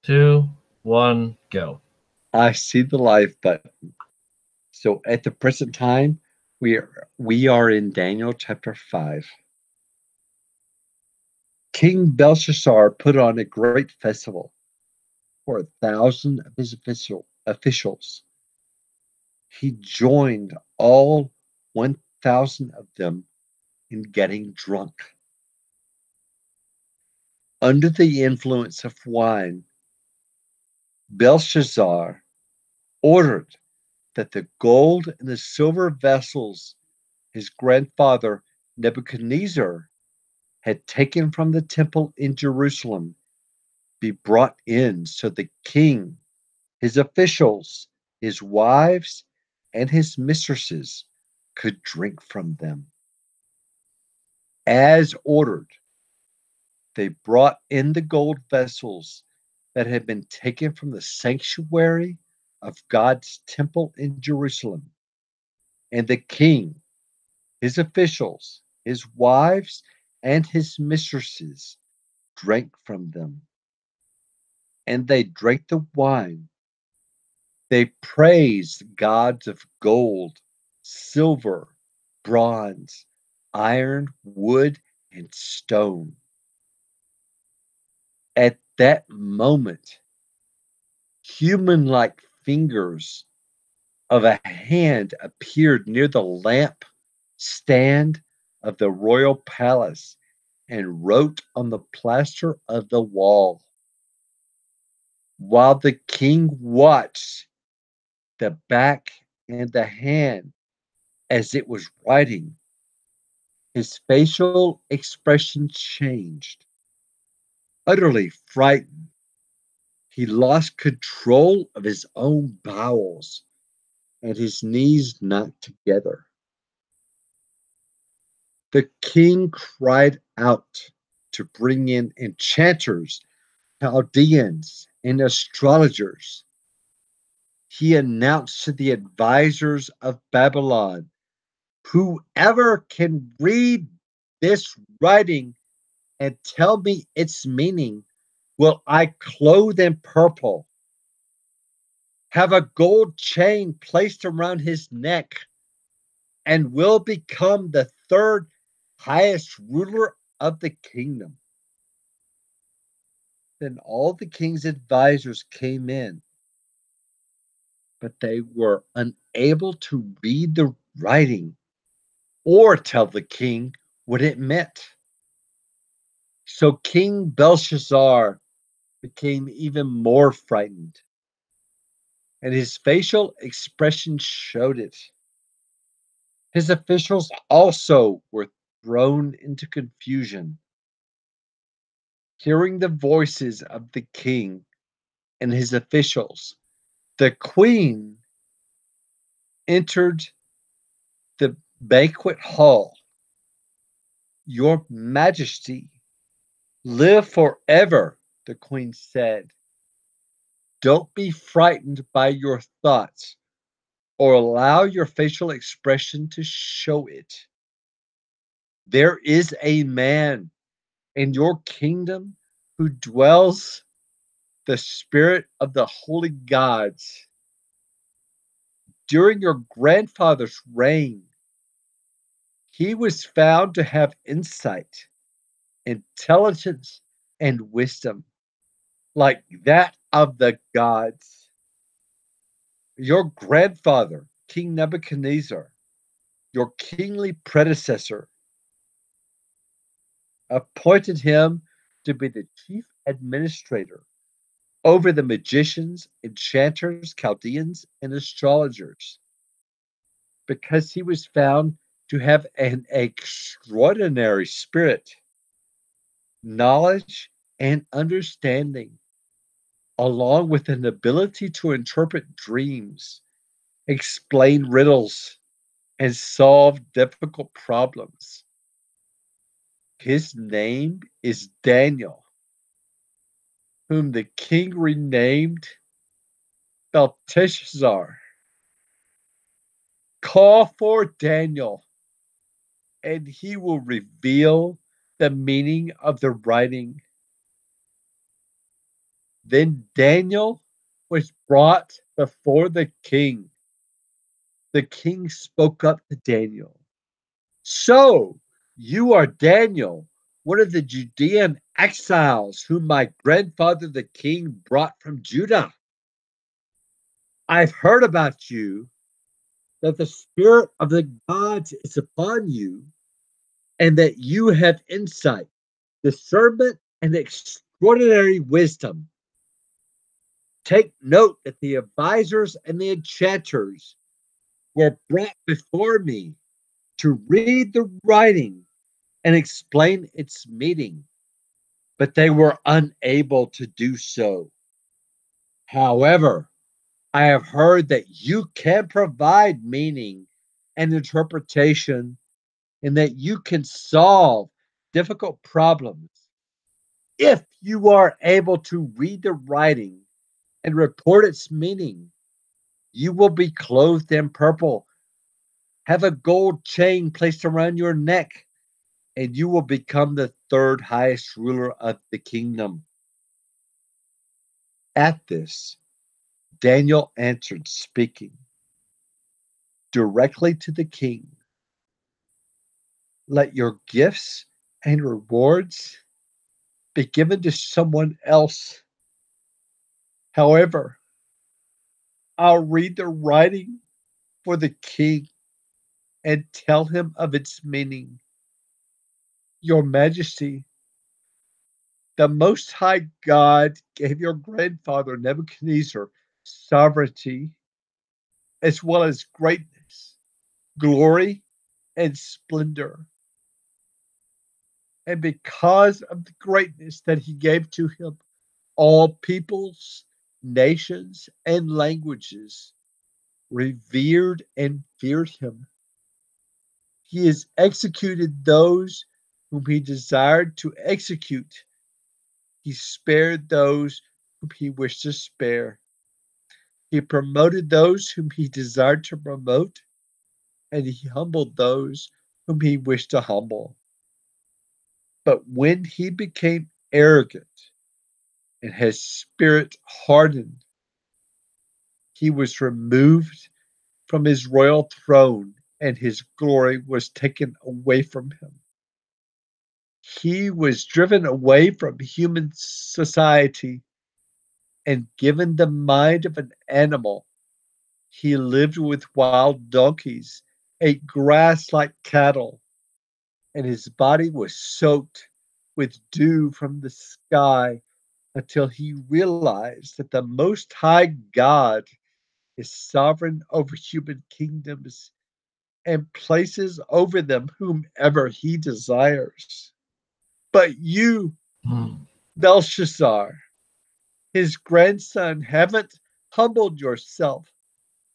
two, one, go. I see the live button. So at the present time, we are in Daniel chapter 5. King Belshazzar put on a great festival for 1,000 of his officials. He joined all 1,000 of them in getting drunk. Under the influence of wine, Belshazzar ordered that the gold and the silver vessels his grandfather Nebuchadnezzar had taken from the temple in Jerusalem be brought in so the king, his officials, his wives, and his mistresses could drink from them. As ordered, they brought in the gold vessels that had been taken from the sanctuary of God's temple in Jerusalem. And the king, his officials, his wives, and his mistresses drank from them. And they drank the wine. They praised gods of gold, silver, bronze, iron, wood, and stone. At that moment, human like fingers of a hand appeared near the lamp stand of the royal palace and wrote on the plaster of the wall. While the king watched the back and the hand as it was writing, his facial expression changed. Utterly frightened, he lost control of his own bowels and his knees knocked together. The king cried out to bring in enchanters, Chaldeans, and astrologers. He announced to the advisors of Babylon, whoever can read this writing and tell me its meaning, will I clothe in purple, have a gold chain placed around his neck, and will become the third highest ruler of the kingdom. Then all the king's advisors came in, but they were unable to read the writing or tell the king what it meant. So King Belshazzar became even more frightened, and his facial expression showed it. His officials also were thrown into confusion. Hearing the voices of the king and his officials, the queen entered the banquet hall. Your Majesty, live forever, the queen said. Don't be frightened by your thoughts or allow your facial expression to show it. There is a man in your kingdom who dwells the spirit of the holy gods. During your grandfather's reign, he was found to have insight, intelligence, and wisdom like that of the gods. Your grandfather, King Nebuchadnezzar, your kingly predecessor, appointed him to be the chief administrator over the magicians, enchanters, Chaldeans, and astrologers, because he was found to have an extraordinary spirit, knowledge, and understanding, along with an ability to interpret dreams, explain riddles, and solve difficult problems. His name is Daniel, whom the king renamed Belteshazzar. Call for Daniel, and he will reveal the meaning of the writing. Then Daniel was brought before the king. The king spoke up to Daniel. So, you are Daniel, one of the Judean exiles whom my grandfather the king brought from Judah. I've heard about you, that the spirit of the gods is upon you, and that you have insight, discernment, and extraordinary wisdom. Take note that the advisors and the enchanters were brought before me to read the writing and explain its meaning, but they were unable to do so. However, I have heard that you can provide meaning and interpretation, and that you can solve difficult problems. If you are able to read the writing and report its meaning, you will be clothed in purple, have a gold chain placed around your neck, and you will become the third highest ruler of the kingdom. At this, Daniel answered, speaking directly to the king. Let your gifts and rewards be given to someone else. However, I'll read the writing for the king and tell him of its meaning. Your Majesty, the Most High God gave your grandfather Nebuchadnezzar sovereignty as well as greatness, glory, and splendor. And because of the greatness that he gave to him, all peoples, nations, and languages revered and feared him. He has executed those whom he desired to execute. He spared those whom he wished to spare. He promoted those whom he desired to promote, and he humbled those whom he wished to humble. But when he became arrogant and his spirit hardened, he was removed from his royal throne, and his glory was taken away from him. He was driven away from human society and given the mind of an animal. He lived with wild donkeys, ate grass like cattle, and his body was soaked with dew from the sky until he realized that the Most High God is sovereign over human kingdoms and places over them whomever he desires. But you, Belshazzar, his grandson, haven't humbled yourself,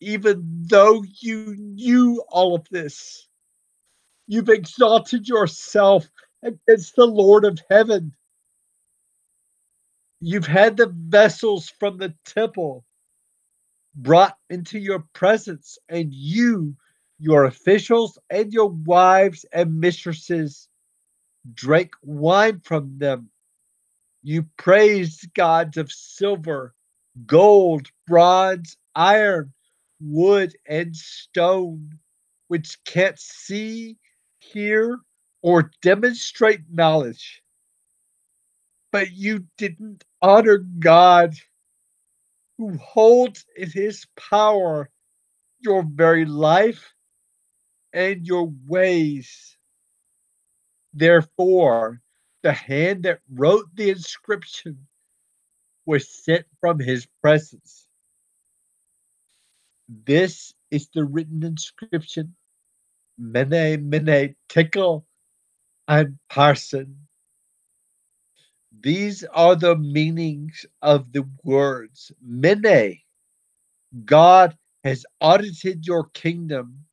even though you knew all of this. You've exalted yourself against the Lord of heaven. You've had the vessels from the temple brought into your presence, and you, your officials, and your wives and mistresses drank wine from them. You praised gods of silver, gold, bronze, iron, wood, and stone, which can't see, hear, or demonstrate knowledge. But you didn't honor God, who holds in his power your very life and your ways. Therefore, the hand that wrote the inscription was sent from his presence. This is the written inscription: Mene, Mene, Tekel, and Parson. These are the meanings of the words. Mene, God has audited your kingdom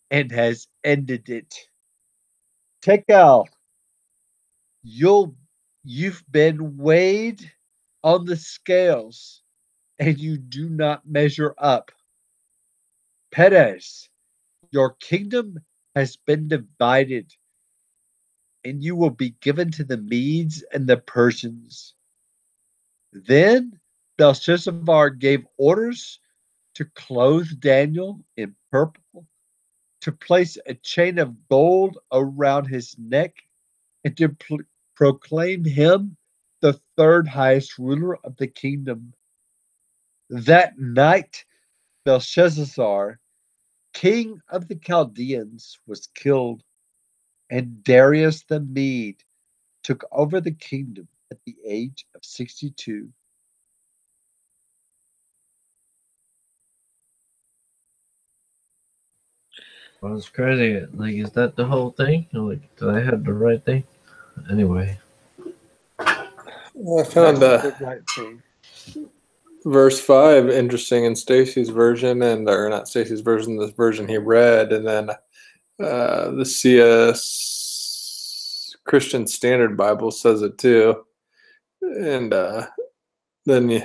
and has ended it. Tekel, you've been weighed on the scales and you do not measure up. Perez, your kingdom has been divided, and you will be given to the Medes and the Persians. Then Belshazzar gave orders to clothe Daniel in purple, to place a chain of gold around his neck, and to proclaim him the third highest ruler of the kingdom. That night, Belshazzar, king of the Chaldeans, was killed, and Darius the Mede took over the kingdom at the age of 62. Well, it's crazy. Like, is that the whole thing? Like, did I have the right thing? Anyway. I found the right thing. verse 5 interesting in Stacy's version, or not Stacy's version, this version he read, and then the CS Christian Standard Bible says it too. And then you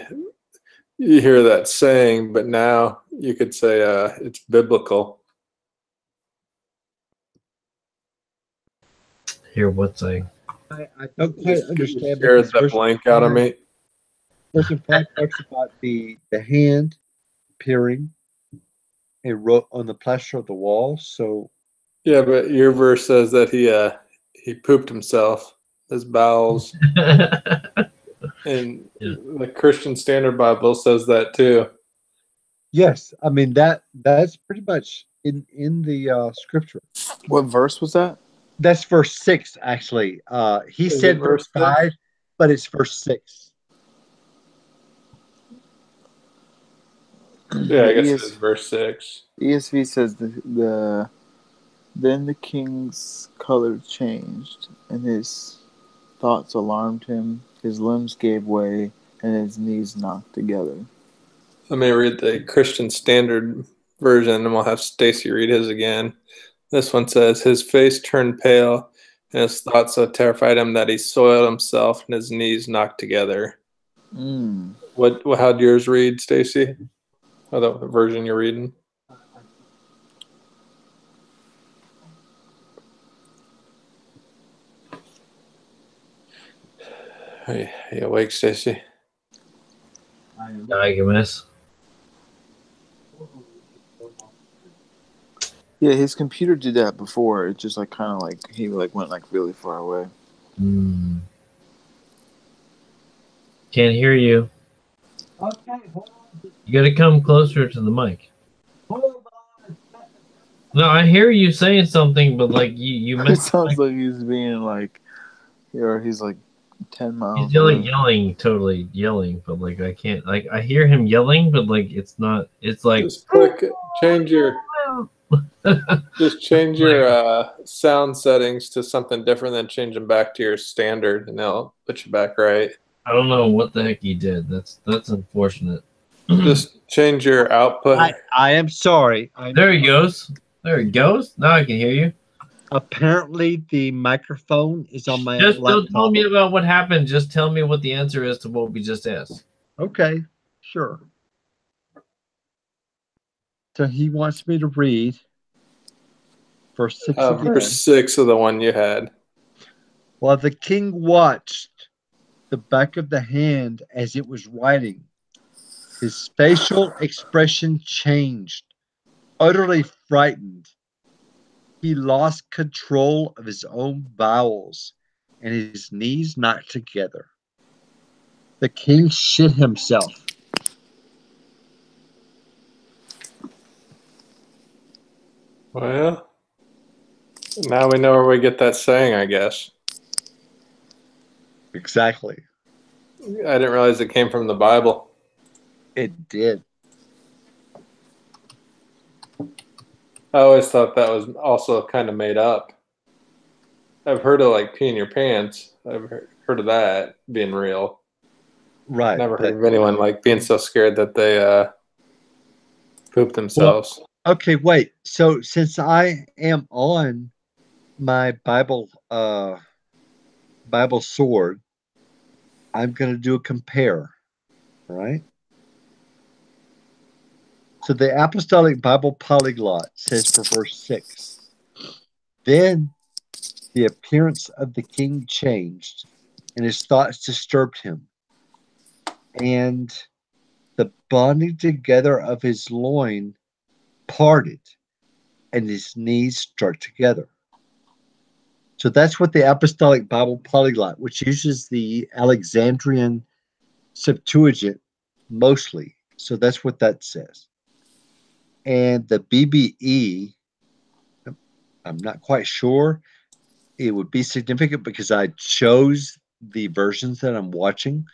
hear that saying, but now you could say it's biblical. Hear what saying? I don't quite understand. Scared the blank out of me. Verse 5 talks about the hand appearing and wrote on the plaster of the wall. So yeah, but your verse says that he pooped himself, his bowels, and the Christian Standard Bible says that too. yes, I mean that's pretty much in the scripture. What verse was that? That's verse 6, actually. He Is said it verse verse 5, but it's verse 6. Yeah, I guess it is verse 6. ESV says then the king's color changed, and his thoughts alarmed him. His limbs gave way, and his knees knocked together. Let me read the Christian Standard Version, and we'll have Stacy read his again. This one says, his face turned pale, and his thoughts so terrified him that he soiled himself, and his knees knocked together. Mm. How'd yours read, Stacy? Or the version you're reading? Are you awake, Stacy? I miss. Yeah, his computer did that before. It just kind of he went really far away. Can't hear you. Okay, hold on. You got to come closer to the mic. Hold on. No, I hear you saying something, but you It sounds like he's being he's 10 miles. He's yelling, totally yelling, but I can't. I hear him yelling, but it's not. It's like just change your sound settings to something different, than change them back to your standard, and they'll put you back right. I don't know what the heck he did. That's unfortunate. Just change your output. I am sorry. There he goes. There he goes. Now I can hear you. Apparently, the microphone is on my Just laptop. don't tell me about what happened. Just tell me what the answer is to what we just asked. Okay, sure. So he wants me to read verse 6 again. Verse 6 of the one you had. While the king watched the back of the hand as it was writing, his facial expression changed. Utterly frightened, he lost control of his own bowels, and his knees knocked together. The king shit himself. Well, now we know where we get that saying, I guess. Exactly. I didn't realize it came from the Bible. It did. I always thought that was also kind of made up. I've heard of pee in your pants. I've heard of that being real. Right. Never heard of anyone being so scared that they poop themselves. Well, okay, wait. So since I am on my Bible sword, I'm going to do a compare, right? So the Apostolic Bible Polyglot says for verse 6, then the appearance of the king changed, and his thoughts disturbed him. and the bonding together of his loin parted, and his knees struck together. So that's what the Apostolic Bible Polyglot, which uses the Alexandrian Septuagint mostly. So that's what that says. And the BBE, I'm not quite sure. It would be significant because I chose the versions that I'm watching.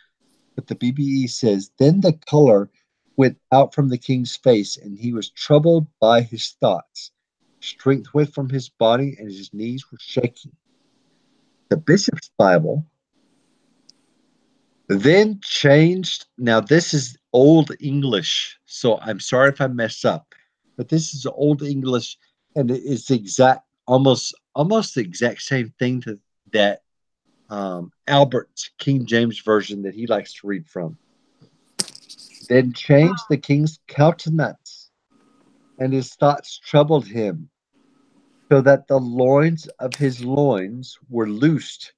But the BBE says, then the color went out from the king's face, and he was troubled by his thoughts. Strength went from his body, and his knees were shaking. The Bishop's Bible then changed. Now, this is Old English, so I'm sorry if I mess up, but this is Old English, and it's the exact, almost the exact same thing that Albert's King James version that he likes to read from. Then changed the king's countenance, and his thoughts troubled him, so that the loins of his loins were loosed,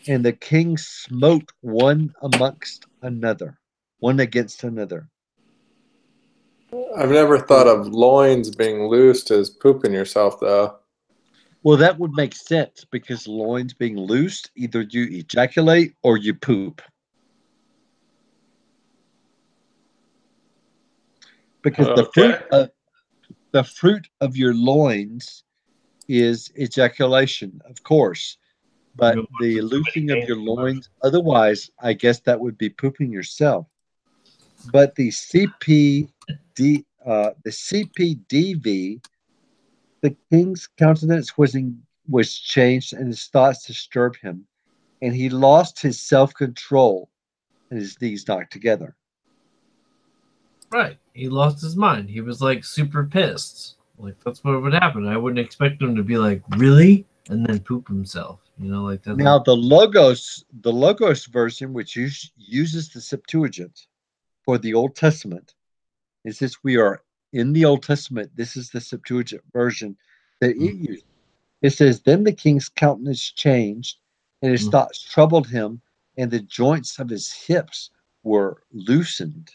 and the king smote one amongst another, one against another. I've never thought of loins being loosed as pooping yourself, though. Well, that would make sense because loins being loosed, either you ejaculate or you poop. Because Okay. the fruit of your loins is ejaculation, of course. But the loosing of your loins, otherwise, I guess that would be pooping yourself. But the CPDV, the king's countenance was changed, and his thoughts disturbed him, and he lost his self control, and his knees knocked together. Right. He lost his mind. He was like super pissed. Like that's what would happen. I wouldn't expect him to be like, really? And then poop himself. You know, like that. Now the Logos version, which uses the Septuagint for the Old Testament, is this we are in the Old Testament. This is the Septuagint version that it uses. It says, then the king's countenance changed, and his thoughts troubled him, and the joints of his hips were loosened,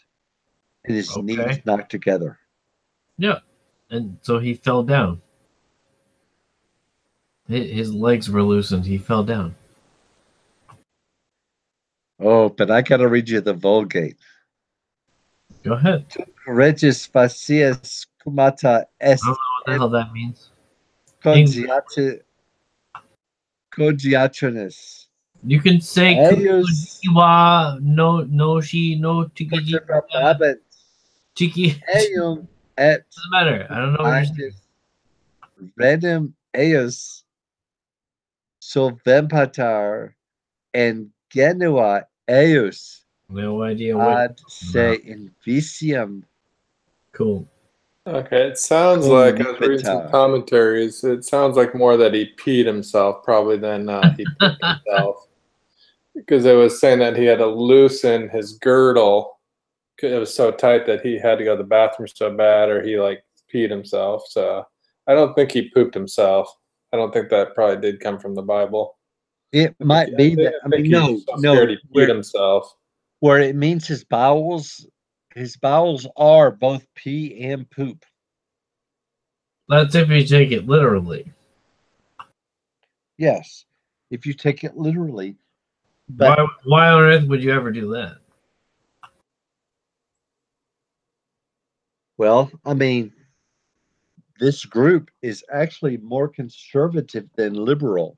and his knees knocked together. Yeah. And so he fell down. His legs were loosened. He fell down. Oh, but I got to read you the Vulgate. Go ahead. Regis facias cumata est. I don't know what the hell that means. Cogiatronis. You can say Kujiwa no shi no tiki tiki. Eum et Doesn't matter. I don't know what you're saying. Redem eos Solvempatar and Genua eos. No idea what. Ad se invicium. Cool. Okay, it sounds like I was reading some commentaries. It sounds like more that he peed himself probably than he pooped himself. Because it was saying that he had to loosen his girdle. It was so tight that he had to go to the bathroom so bad, or he like peed himself. So I don't think he pooped himself. I don't think that probably did come from the Bible. It might be that. I mean, no, he peed himself. Where it means his bowels are both pee and poop. That's if you take it literally. Yes, if you take it literally. But why on earth would you ever do that? Well, I mean, this group is actually more conservative than liberal.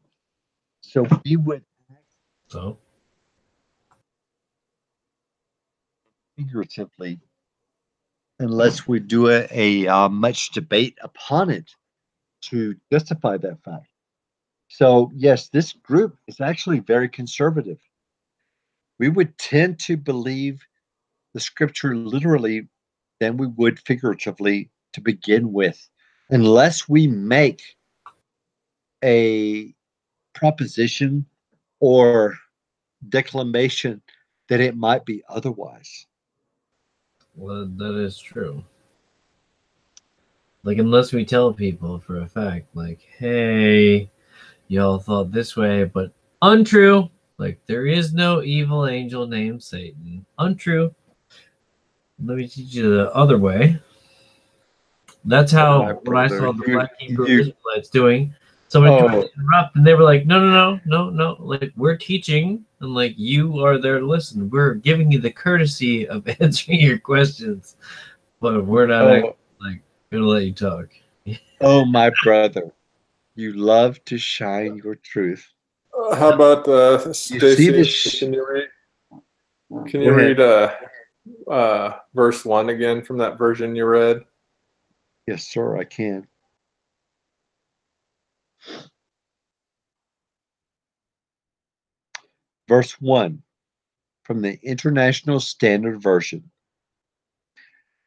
So we would figuratively, unless we do a much debate upon it to justify that fact. So yes, this group is actually very conservative. We would tend to believe the scripture literally than we would figuratively to begin with, unless we make a proposition or declamation that it might be otherwise. Well, that is true. Like, unless we tell people for a fact, like, hey, y'all thought this way, but untrue. Like, there is no evil angel named Satan. Untrue. Let me teach you the other way. That's Oh, my how what I brother, saw the Black Hebrew you, Israelites doing. Somebody tried oh, to interrupt, and they were like, "No, no, no, no, no! Like, we're teaching, and like you are there to listen. We're giving you the courtesy of answering your questions, but we're not oh, like gonna let you talk." oh, my brother, you love to shine your truth. How about You see Stacy? this? Can Go you ahead. read verse 1 again from that version you read? Yes, sir, I can. Verse 1 from the International Standard Version.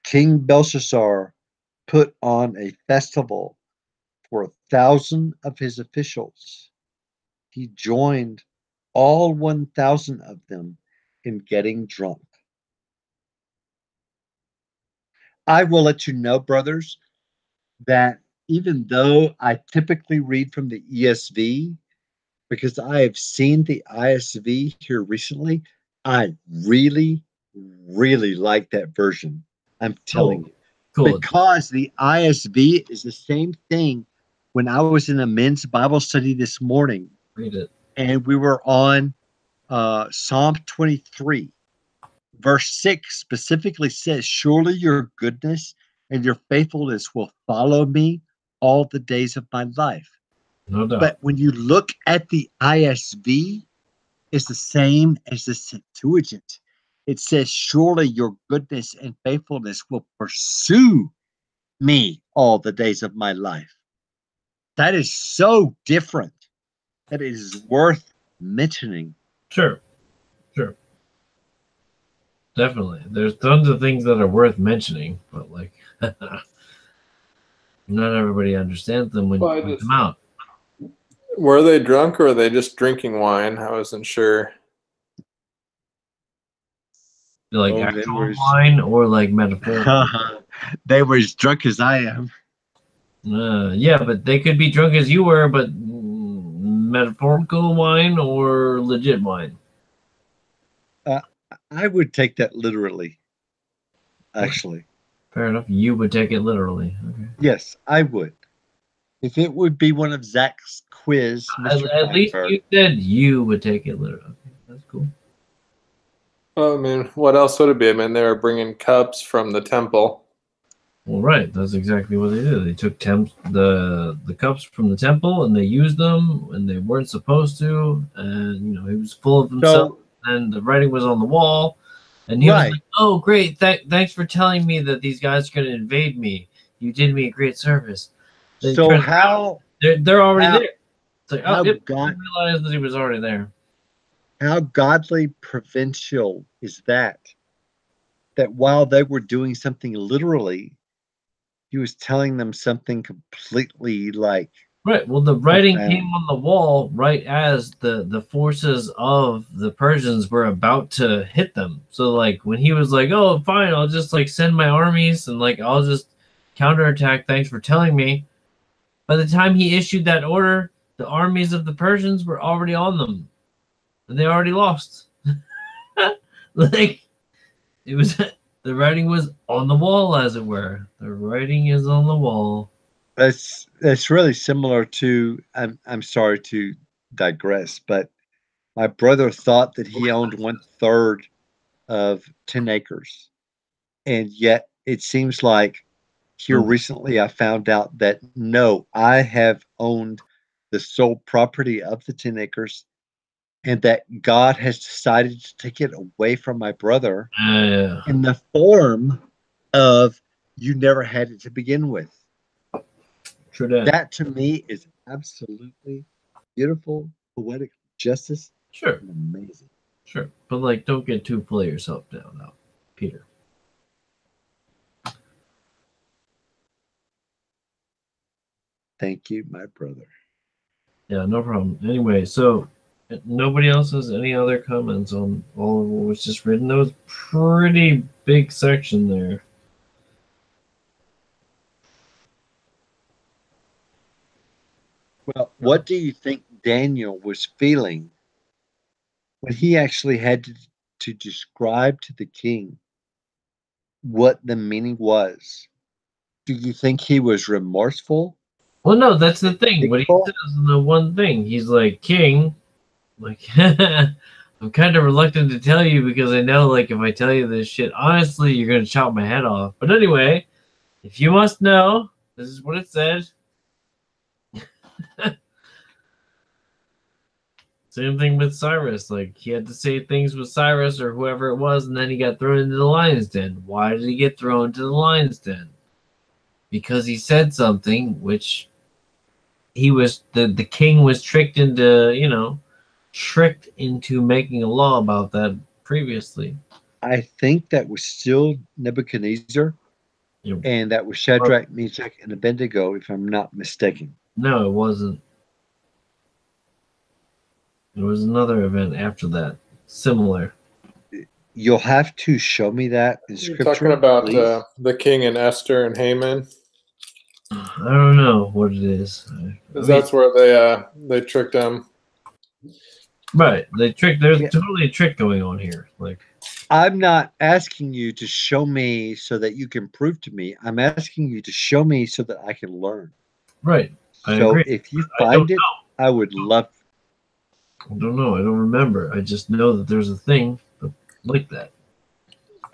King Belshazzar put on a festival for 1,000 of his officials. He joined all 1,000 of them in getting drunk. I will let you know, brothers, that even though I typically read from the ESV, because I have seen the ISV here recently, I really, really like that version. I'm telling Cool, you. cool. Because the ISV is the same thing when I was in a men's Bible study this morning, Read it. and we were on Psalm 23. Verse 6 specifically says, surely your goodness and your faithfulness will follow me all the days of my life. No doubt. But when you look at the ISV, it's the same as the Septuagint. It says, surely your goodness and faithfulness will pursue me all the days of my life. That is so different that it is worth mentioning. Sure, sure, definitely. There's tons of things that are worth mentioning, but like, not everybody understands them when you Well, I point them just out. were they drunk or were they just drinking wine? I wasn't sure. Like Oh, they were actual wine or like metaphorical. they were as drunk as I am. Yeah, but they could be drunk as you were, but metaphorical wine or legit wine. Uh, I would take that literally, Okay, actually. fair enough. You would take it literally. Okay. Yes, I would. If it would be one of Zach's quiz, Mr. At least Feinberg. you said you would take it literally. Okay, that's cool. Well, I mean, what else would it be? I mean, they were bringing cups from the temple. Well, right. That's exactly what they did. They took the cups from the temple and they used them when they weren't supposed to. And he was full of himself. So, And the writing was on the wall. And he was right. like, "Oh, great! Thanks for telling me that these guys are going to invade me. You did me a great service." Then it So turns out they're already how there. It's like, oh, how yep, I God realized that he was already there. how godly provincial is that? That while they were doing something literally, he was telling them something completely like Right. Well, the writing came profound. on the wall right as the forces of the Persians were about to hit them. So like when he was like, "Oh, fine, I'll just like send my armies and like I'll just counterattack. Thanks for telling me." By the time he issued that order, the armies of the Persians were already on them, and they already lost. Like it was, the writing was on the wall, as it were. The writing is on the wall. That's really similar to I'm sorry to digress, but my brother thought that he owned 1/3 of 10 acres. And yet it seems like here Oh, recently I found out that no, I have owned the sole property of the 10 acres and that God has decided to take it away from my brother yeah, in the form of you never had it to begin with. true that. That to me is absolutely beautiful, poetic justice, Sure. and amazing. Sure, but like, don't get too full of yourself now, Peter. Thank you, my brother. Yeah, no problem. Anyway, so nobody else has any other comments on all of what was just written. That was pretty big section there. Well, what do you think Daniel was feeling when he actually had to describe to the king what the meaning was, do you think he was remorseful Well, no, that's the and thing. What he thankful? says in the one thing, he's like, King, like, I'm kind of reluctant to tell you because I know, like, if I tell you this shit, honestly, you're gonna chop my head off. But anyway, if you must know, this is what it said. Same thing with Cyrus. Like, he had to say things with Cyrus or whoever it was, and then he got thrown into the lion's den. Why did he get thrown into the lion's den? Because he said something which he was the king was tricked into, tricked into making a law about that previously. I think that was still Nebuchadnezzar, You and that was Shadrach, Meshach, and Abednego, if I'm not mistaken. No, it wasn't. There was another event after that, similar. You'll have to show me that in You're scripture, talking about please. the king and Esther and Haman, I don't know what it is. because that's where they tricked him. Right. There's Yeah. totally a trick going on here. Like, I'm not asking you to show me so that you can prove to me. I'm asking you to show me so that I can learn. right. I So agree. if you I don't find it, know. I would love. I don't know. I don't remember. I just know that there's a thing like that.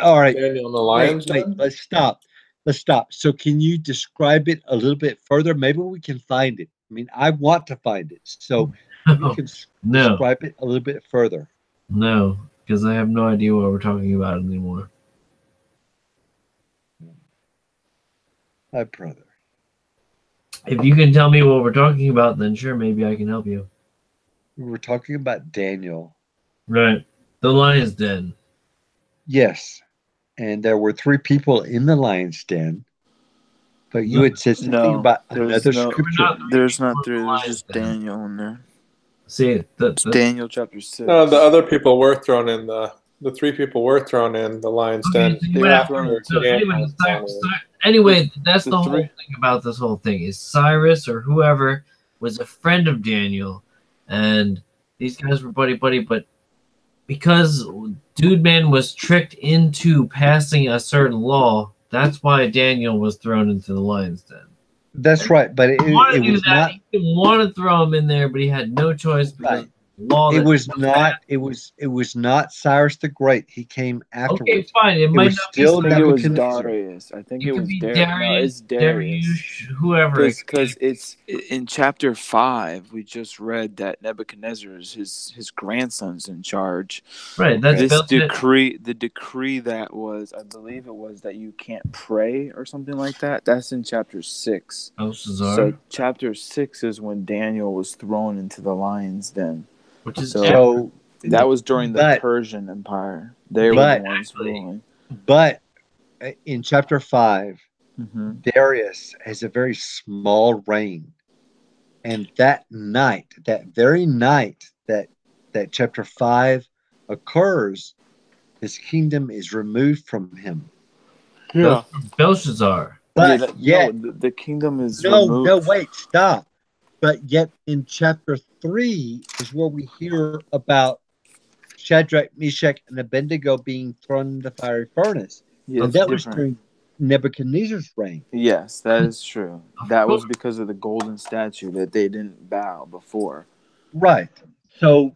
All right, Daniel in the wait, lion's wait. den? Let's stop. Let's stop. So can you describe it a little bit further? Maybe we can find it. I mean, I want to find it. So you can No, describe it a little bit further. no, because I have no idea what we're talking about anymore. My brother. If you can tell me what we're talking about, then sure, maybe I can help you. We were talking about Daniel. Right. The lion's den. Yes. And there were 3 people in the lion's den. But you No, had said something No, about there's another no, scripture. there's not in three. the There's lion's just den. Daniel in there. See, It's Daniel chapter 6. No, the other people were thrown in the 3 people were thrown in the lion's Okay, den so you They went were after. thrown after into. So Daniel anyway, was thrown in. anyway, that's the the whole three- thing about this whole thing. Is Cyrus or whoever was a friend of Daniel, and these guys were buddy buddy, but because Dude Man was tricked into passing a certain law, that's why Daniel was thrown into the lion's den. That's right. But He wanted it to do was that. not He didn't want to throw him in there, but he had no choice because right. of the law. It That was not. It was not Cyrus the Great. He came okay, afterwards. fine. It It might was not be still I think it was Nebuchadnezzar. Darius. I think It it could was be Darius. No, Darius, it's Darius. whoever. Because it's in chapter 5. We just read that Nebuchadnezzar is his grandson's in charge. Right, that's Okay. This Belshazzar. the decree that was, I believe it was that you can't pray or something like that. That's in chapter 6. Belshazzar, So chapter 6 is when Daniel was thrown into the lion's den. which is So, That was during the but Persian Empire. They were But- the ones Exactly. ruling. but in chapter 5, Mm-hmm. Darius has a very small reign, and that very night that chapter 5 occurs, his kingdom is removed from him. Yeah. Belshazzar. But yet, no, the kingdom is no, removed. wait, stop. But yet, in chapter 3 is where we hear about Shadrach, Meshach, and Abednego being thrown in the fiery furnace, Yeah, and it's that was different. during Nebuchadnezzar's reign. Yes, that is true. That was because of the golden statue that they didn't bow before. Right. So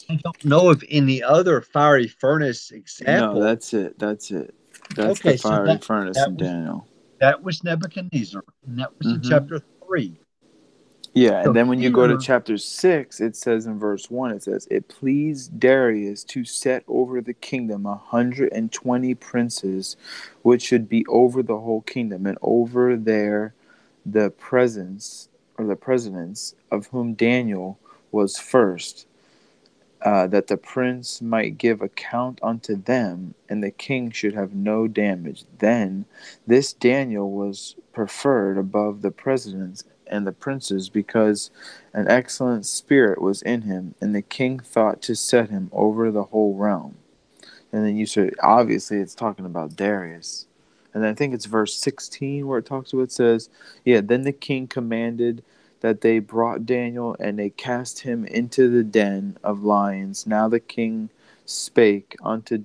I don't know of any other fiery furnace example. No, that's it. That's Okay, the so fiery furnace that in was- Daniel. That was Nebuchadnezzar, and that was in Mhm. chapter 3. Yeah, So and then when you go to here- chapter 6, it says in verse 1, it says, "It pleased Darius to set over the kingdom 120 princes, which should be over the whole kingdom, and over there the presence or the presidents, of whom Daniel was first, that the prince might give account unto them, and the king should have no damage. Then this Daniel was preferred above the presidents and the princes, because an excellent spirit was in him, and the king thought to set him over the whole realm." And then you said, obviously, it's talking about Darius. And I think it's verse 16 where it talks about, it says, yeah, then the king commanded that they brought Daniel, and they cast him into the den of lions. Now the king spake unto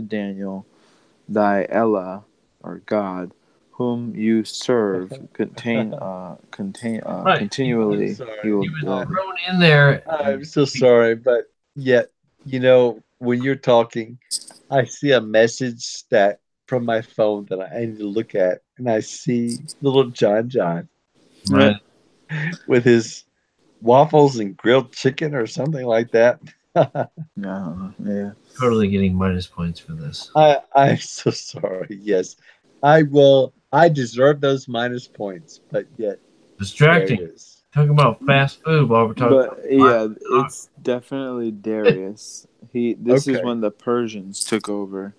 Daniel, thy Elah, or God, whom you serve, Right. I'm continually. He sorry. will He was deliver. thrown in there. I'm so sorry, but yet, when you're talking, I see a message that from my phone that I need to look at, and I see little John Yeah. Right. with his waffles and grilled chicken or something like that. No, yeah. Totally getting minus points for this. I'm so sorry. Yes, I will. I deserve those minus points, but yet there it Distracting. is. Talking about fast food while we're talking But about yeah, talk. it's definitely Darius. This is Okay. when the Persians took over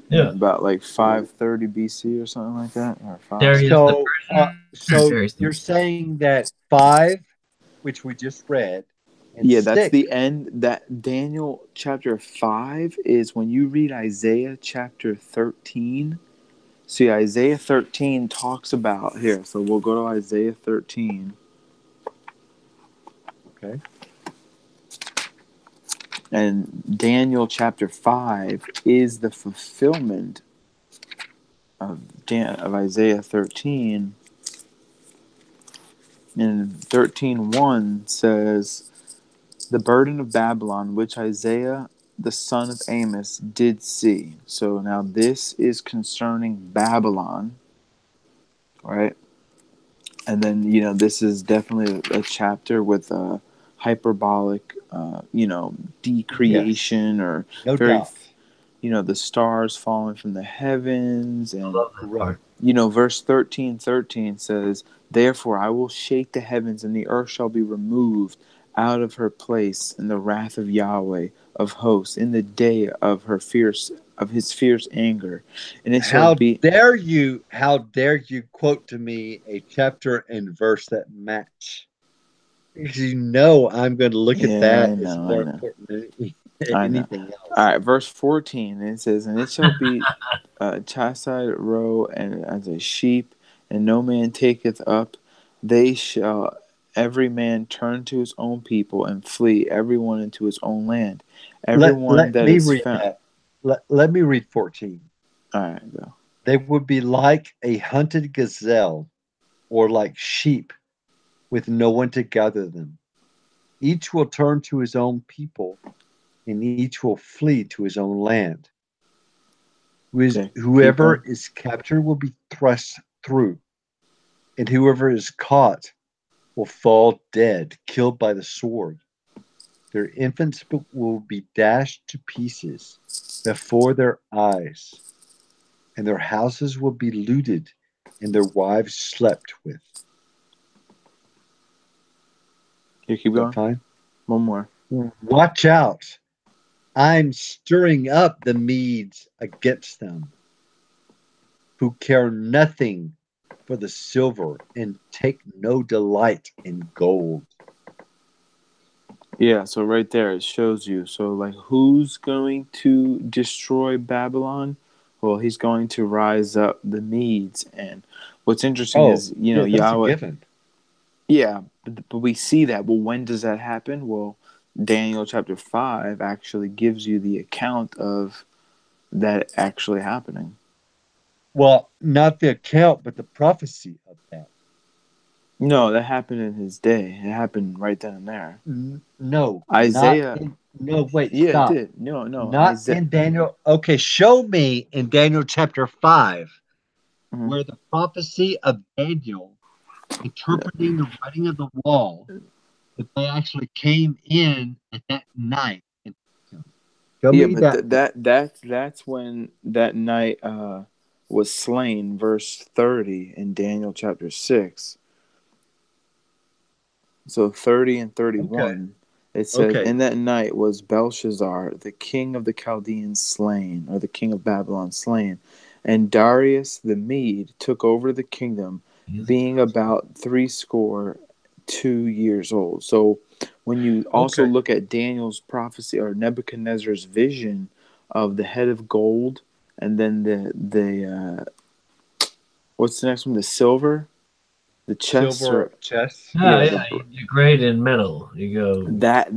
in Yeah. about like 530 BC or something like that, or five. Darius the So, Persian or so Darius the you're saying that 5, which we just read, and Yeah, that's 6. the end. That Daniel chapter 5 is when you read Isaiah chapter 13. See, Isaiah 13 talks about here. So we'll go to Isaiah 13. Okay. And Daniel chapter 5 is the fulfillment of Isaiah 13. And 13:1 says, the burden of Babylon, which Isaiah the son of Amos did see. So now this is concerning Babylon, right? And then, this is definitely a chapter with a hyperbolic, Yes, decreation, or no very, doubt. the stars falling from the heavens. I And love that Right. part. verse 13:13 says, therefore I will shake the heavens, and the earth shall be removed out of her place in the wrath of Yahweh of hosts, in the day of his fierce anger. And it shall be, How dare you quote to me a chapter and verse that match? Because I'm going to look at yeah, that I as know, I more know. important than I know. anything All else. right, verse 14, it says, and it shall be chastised roe and as a sheep, and no man taketh up. They shall every man turn to his own people and flee, everyone into his own land. Everyone Let that me is read found. that. Let me read 14. All right, go. They would be like a hunted gazelle or like sheep with no one to gather them. Each will turn to his own people, and each will flee to his own land. Okay, keep Whoever going. is captured will be thrust through, and whoever is caught will fall dead, killed by the sword. Their infants will be dashed to pieces before their eyes, and their houses will be looted, and their wives slept with. Is You keep that going. fine? One more. Watch out. I'm stirring up the Medes against them, who care nothing for the silver and take no delight in gold. Yeah, so right there it shows you. So, like, who's going to destroy Babylon? Well, he's going to rise up the Medes. And what's interesting Oh, is, yeah, that's a Yahweh. given. Yeah, but we see that. Well, when does that happen? Well, Daniel chapter 5 actually gives you the account of that actually happening. Well, not the account, but the prophecy of that. No, that happened in his day. It happened right then and there. No, not Isaiah, in. No, wait, yeah, it stop. did. No, Not Isaiah. in Daniel. Okay, show me in Daniel chapter 5 Mhm. where the prophecy of Daniel interpreting the writing of the wall, that they actually came in at that night. Show Yeah, me but that. that's when that night was slain. Verse 30 in Daniel chapter 6. So 30 and Okay. 31, it says, Okay. in that night was Belshazzar, the king of the Chaldeans, slain, or the king of Babylon, slain. And Darius the Mede took over the kingdom, being about 62 years old. So when you also Okay. look at Daniel's prophecy, or Nebuchadnezzar's vision of the head of gold, and then the what's the next one? The silver. The chests silver are chests. Yeah, yeah, yeah. You degrade in metal. You go that's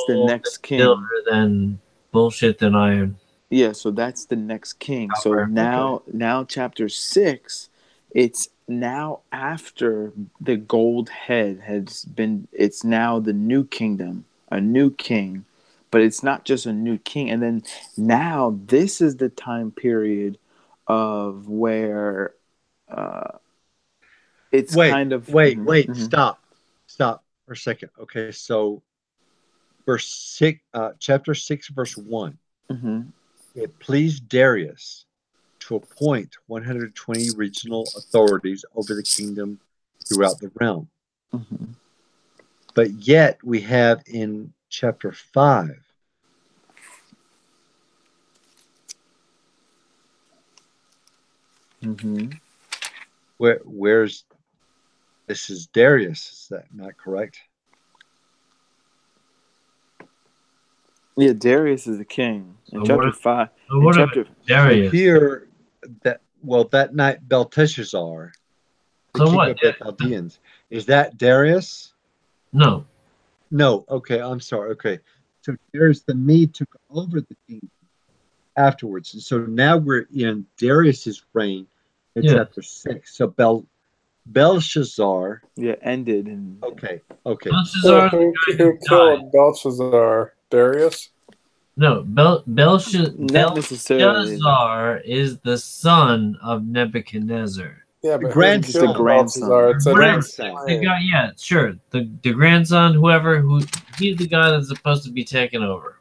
the gold, next then silver, king. then bullshit, then iron. Yeah, so that's the next king. So Copper. now chapter 6, it's now after the gold head has been, it's now the new kingdom, a new king, but it's not just a new king. And then now this is the time period of where it's Wait, kind of wait, mhm, wait. mhm, Stop for a second. Okay, so verse 6, chapter 6, verse 1. mhm, It pleased Darius to appoint 120 regional authorities over the kingdom throughout the realm. mhm, But yet we have in chapter 5, mhm. where's this is Darius, is that not correct? Yeah, Darius is the king in So what chapter if, 5. so In what if chapter So Darius? here that night Belteshazzar, the So king what? of the Chaldeans, is that Darius? No. No, okay, I'm sorry. Okay. So Darius the Mede took over the kingdom afterwards. And so now we're in Darius's reign in Yeah. chapter 6. So Belshazzar, yeah ended and okay. So Belshazzar, the guy who who died. killed Belshazzar? Darius? No, not necessarily. Belshazzar is the son of Nebuchadnezzar. Yeah, The but who He's the killed grandson, Belshazzar? grandson. It said he Whatever. was grandson. The slain. guy, yeah, sure. The grandson, whoever, who he's the guy that's supposed to be taken over.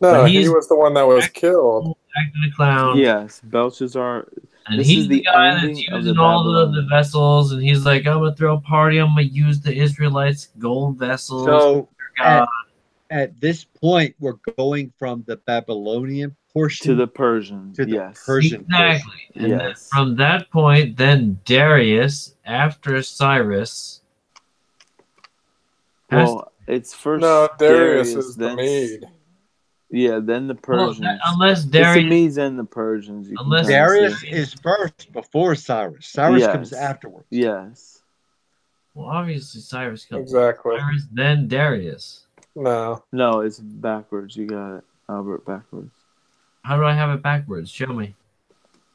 But No, he he's was the one that was killed. acting a clown. Yes, Belshazzar. And This is he's the the guy that's ending of the using all the Babylonian. vessels, and he's like, I'm gonna throw a party, I'm gonna use the Israelites' gold vessels. So God. at this point, we're going from the Babylonian To portion the Persian. to the Yes. Persian portion. Exactly. And then Yes. from that point, then Darius, after Cyrus, has Well, it's first No, Darius Darius, is the then Mede. then the well, Persians. unless It's the Darius, Medes and the Persians. You can unless kind of say. Darius is first before Cyrus. Cyrus comes Yes. afterwards. Yes. well, obviously Cyrus comes. Exactly. Cyrus, then Darius. No. No, it's backwards. You got it, Albert, backwards. How do I have it backwards? Show me.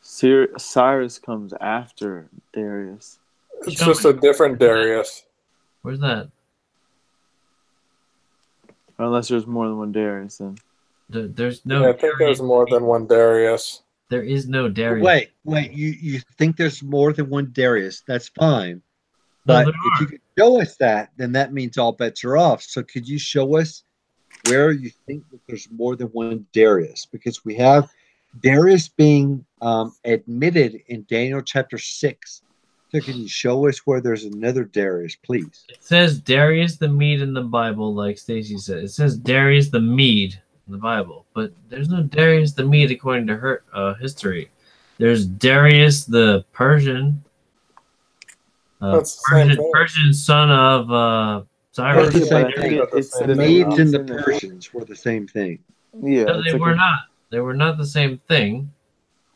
Cyrus comes after Darius. It's Show just me. a different Darius. Where's that? Unless there's more than one Darius, then. There's no. Yeah, I think there's more than one Darius. There is no Darius. Wait, you think there's more than one Darius? That's fine. No, But there if you could show us that, then that means all bets are off. So could you show us where you think that there's more than one Darius? Because we have Darius being admitted in Daniel chapter 6. So can you show us where there's another Darius, please? It says Darius the Mede in the Bible, like Stacy said. It says Darius the Mede in the Bible, but there's no Darius the Mede according to her history. There's Darius the Persian. That's the same thing. Persian son of Cyrus. That's the same but I think thing. it's The the Medes and the Medes Persians were the same thing. Yeah, No, it's they like were not. They were not the same thing.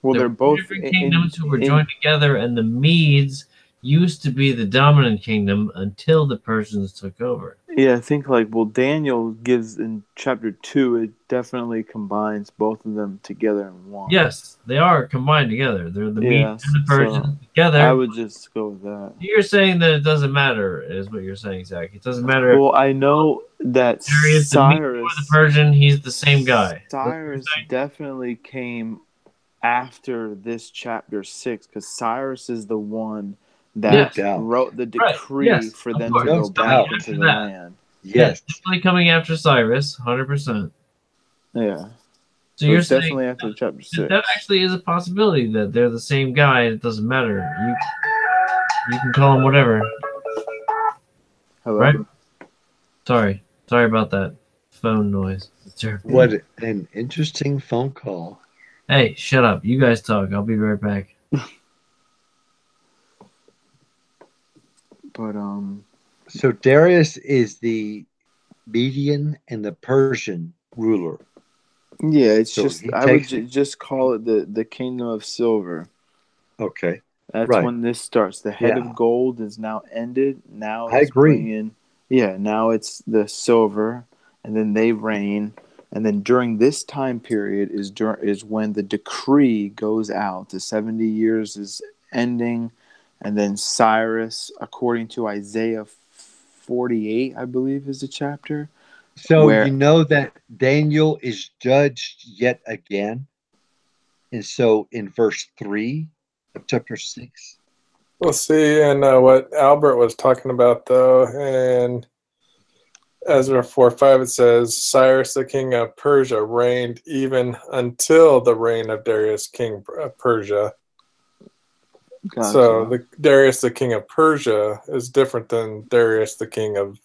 well, There they're were both different kingdoms who were joined in together, and the Medes used to be the dominant kingdom until the Persians took over. yeah, I think Daniel gives in chapter 2, it definitely combines both of them together in one. Yes, they are combined together. They're the Medes and the Persians so together. I would just go with that. You're saying that it doesn't matter, is what you're saying, Zach. It doesn't matter. Well, I know that Darius the Mede or the Persian, he's the same guy. Cyrus definitely came after this chapter 6 because Cyrus is the one that Yes. wrote the Right, decree yes, for of them course. to go No back doubt. into the That. land. Yes. Definitely coming after Cyrus, 100%. Yeah. So you're it's saying definitely after chapter 6. that actually is a possibility that they're the same guy. It doesn't matter. You can call him whatever. Hello? Right? Sorry about that phone noise. What an interesting phone call. Hey, shut up. You guys talk. I'll be right back. But So Darius is the Median and the Persian ruler. yeah, it's So just he I would takes just call it the kingdom of silver. Okay. That's Right. when this starts. The head Yeah. of gold is now ended. Now I it's agree. bringing, yeah, now it's the silver, and then they reign. And then during this time period is when the decree goes out. The 70 years is ending, and then Cyrus, according to Isaiah 48, I believe is the chapter, So you where know that Daniel is judged yet again. And so in verse 3 of chapter 6, We'll see. And what Albert was talking about, though, in Ezra 4:5, it says, Cyrus the king of Persia reigned even until the reign of Darius king of Persia. So gotcha. Darius the king of Persia is different than Darius the king of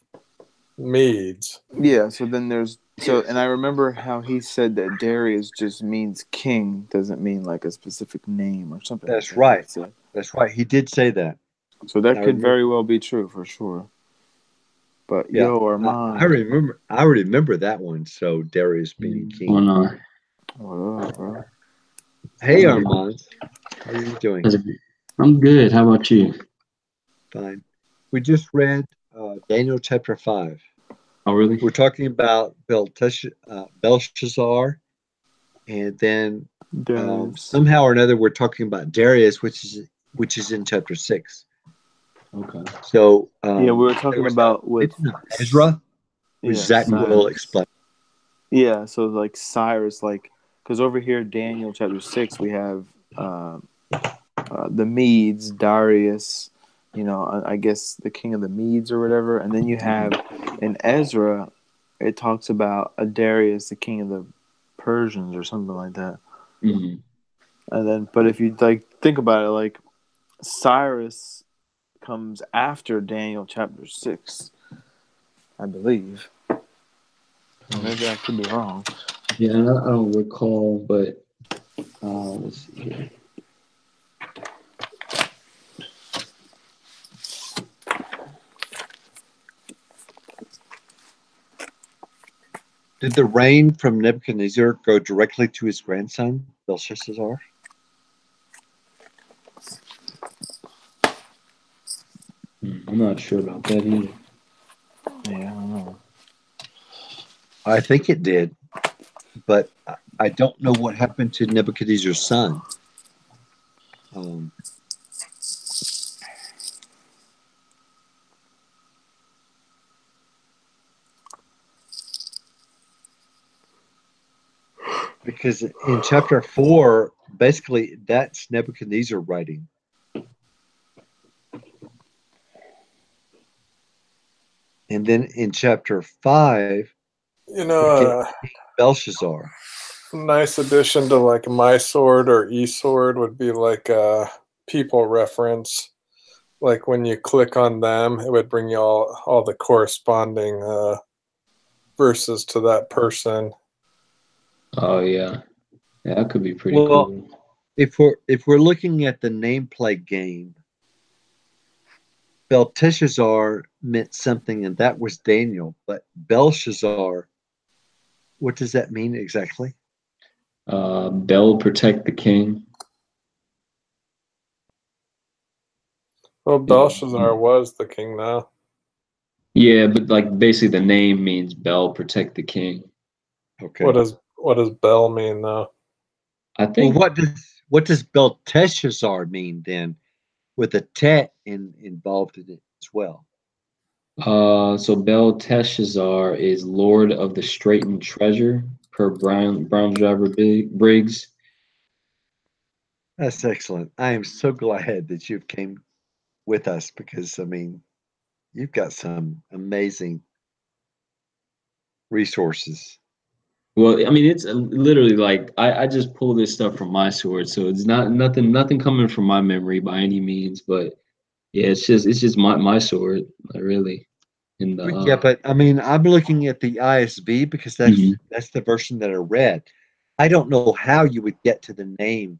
Medes. Yeah, so then and I remember how he said that Darius just means king, doesn't mean like a specific name or something like that's that. right. That's right. He did say that. So that I could remember. very well be true for sure. But Yeah. yo, I Armand, remember that one. So Darius being What's king. going on? what up, bro? Hey Armand, how are you doing? I'm good. How about you? Fine. We just read Daniel chapter 5. Oh, really? We're talking about Belshazzar, and then Darius. somehow or another we're talking about Darius, which is in chapter 6. Okay. So Yeah, we were there talking was about with mention of Ezra, which yeah, Zach will Cyrus. explain. Yeah, so like Cyrus, like because over here Daniel chapter 6 we have the Medes, Darius, I guess the king of the Medes or whatever, and then you have in Ezra, it talks about a Darius, the king of the Persians or something like that. Mm-hmm. And then, but if you like think about it, like Cyrus comes after Daniel chapter 6, I believe. Maybe I could be wrong. Yeah, I don't recall, but let's see here. Did the reign from Nebuchadnezzar go directly to his grandson, Belshazzar? I'm not sure about that either. Yeah, I don't know. I think it did, but I don't know what happened to Nebuchadnezzar's son. Because in chapter 4, basically that's Nebuchadnezzar writing. And then in chapter 5, You we get know, Belshazzar. nice addition to like My Sword or eSword would be like a people reference. Like when you click on them, it would bring you all the corresponding verses to that person. Oh yeah, that could be pretty Well, cool. if we're looking at the nameplate game, Belteshazzar meant something, and that was Daniel. But Belshazzar, what does that mean exactly? Bel protect the king. Well, Belshazzar was the king now. Yeah, but like basically the name means Bel protect the king. Okay. What does Bel mean though? I Well, think. what does Belteshazzar mean then, with a tet involved in it as well? So Belteshazzar is Lord of the Straitened Treasure per Brown Driver Briggs. That's excellent. I am so glad that you came with us because I mean, you've got some amazing resources. Well, I mean, it's literally like I just pull this stuff from my sword, so it's not nothing coming from my memory by any means. But yeah, it's just my sword, really. In the Yeah, but I mean, I'm looking at the ISV because Mhm. that's the version that I read. I don't know how you would get to the name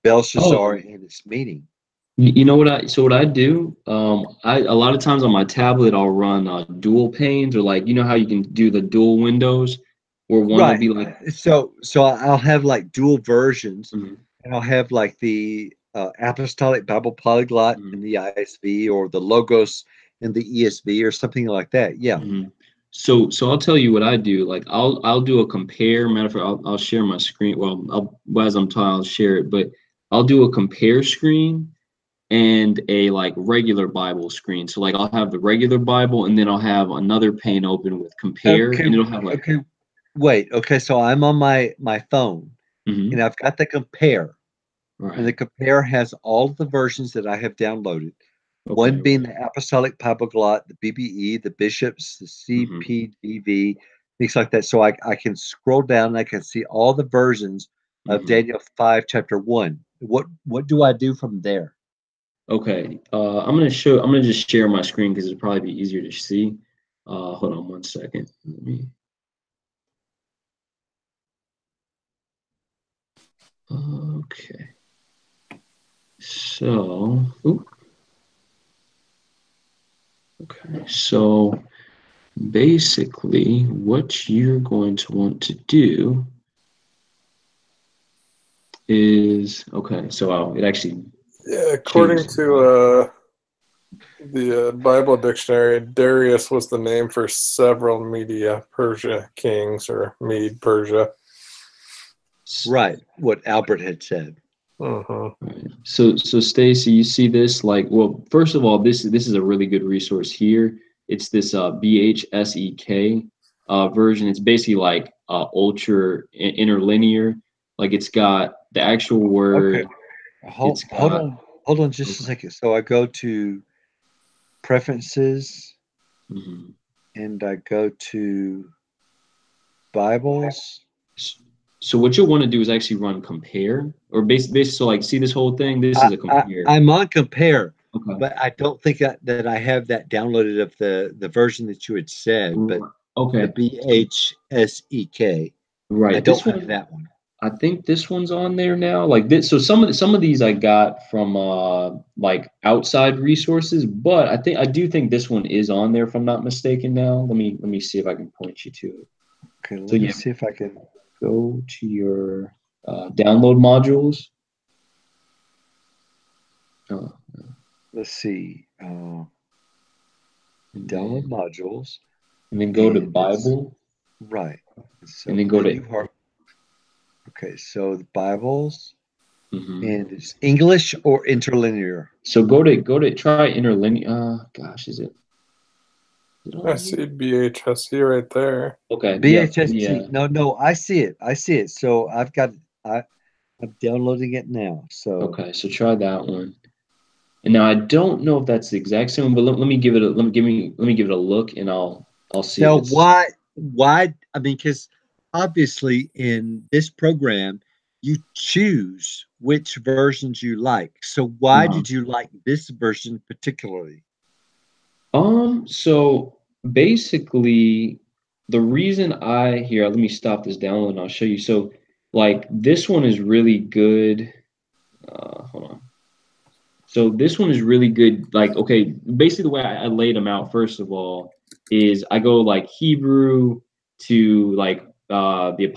Belshazzar Oh, and its meaning. you know what what I do? I a lot of times on my tablet I'll run dual panes or like you know how you can do the dual windows where one will Right. be like So I'll have like dual versions, Mhm. and I'll have like the Apostolic Bible Polyglot Mhm. in the ISV, or the Logos in the ESV, or something like that. Yeah. Mhm. So I'll tell you what I do. Like I'll do a compare. Matter of fact, I'll share my screen. Well, as I'm talking, I'll share it. But I'll do a compare screen and a like regular Bible screen. So like I'll have the regular Bible, and then I'll have another pane open with compare, Okay. and it'll have like. Okay. Wait. Okay. So I'm on my phone, and Mhm. I've got the compare, and the Right. compare has all of the versions that I have downloaded. Okay. One being Right. the Apostolic Polyglot, the BBE, the Bishops, the Mhm. CPDV, things like that. So I can scroll down and I can see all the versions of Mhm. Daniel 5, chapter 1. What do I do from there? Okay. I'm gonna just share my screen because it'll probably be easier to see. Hold on 1 second. Let me. Okay. So. Oop, okay. So basically, what you're going to want to do is okay. So it actually Yeah, according changed. to the Bible dictionary, Darius was the name for several Media Persia kings, or Mede Persia. Right, what Albert had said. Uh-huh. Right. So Stacy, you see this? Like, well, first of all, this is a really good resource here. It's this BHSEK version. It's basically like interlinear. Like it's got the actual Okay, word. hold, It's hold got on, hold on just a okay. second. So I go to Preferences, Mhm. and I go to Bibles. S- So what you'll want to do is actually run compare, or basically, so like see this whole thing. This I, is a I compare. I'm on Compare, Okay. but I don't think that I have that downloaded of the version that you had said. But the Okay. BHSEK, I Right. don't This have one. that one. I think this one's on there now. Like this, so some of these I got from like outside resources, but I do think this one is on there if I'm not mistaken now. Let me see if I can point you to it. Okay, So let me yeah, see if I can. go to your download modules. Uh, Let's see. and Download then modules, and then go to and it's Bible right. and So then go to menu hard. Okay, so the Bibles, mhm. and it's English or interlinear. So go to try interlinear. Gosh, is it I on here? see BHSC right there. Okay, yeah, BHST. yeah. No, I see it. I see it. So I'm downloading it now. So Okay, so try that one. And now I don't know if that's the exact same one, but let me give it a let me give it a look, and I'll see if now it's why I mean, because obviously in this program you choose which versions you like. So why uh, did you like this version particularly? so basically the reason I here, let me stop this download and I'll show you. So like this one is really good. Hold on. So this one is really good. Like, okay, basically the way I laid them out, first of all, is I go like Hebrew to like the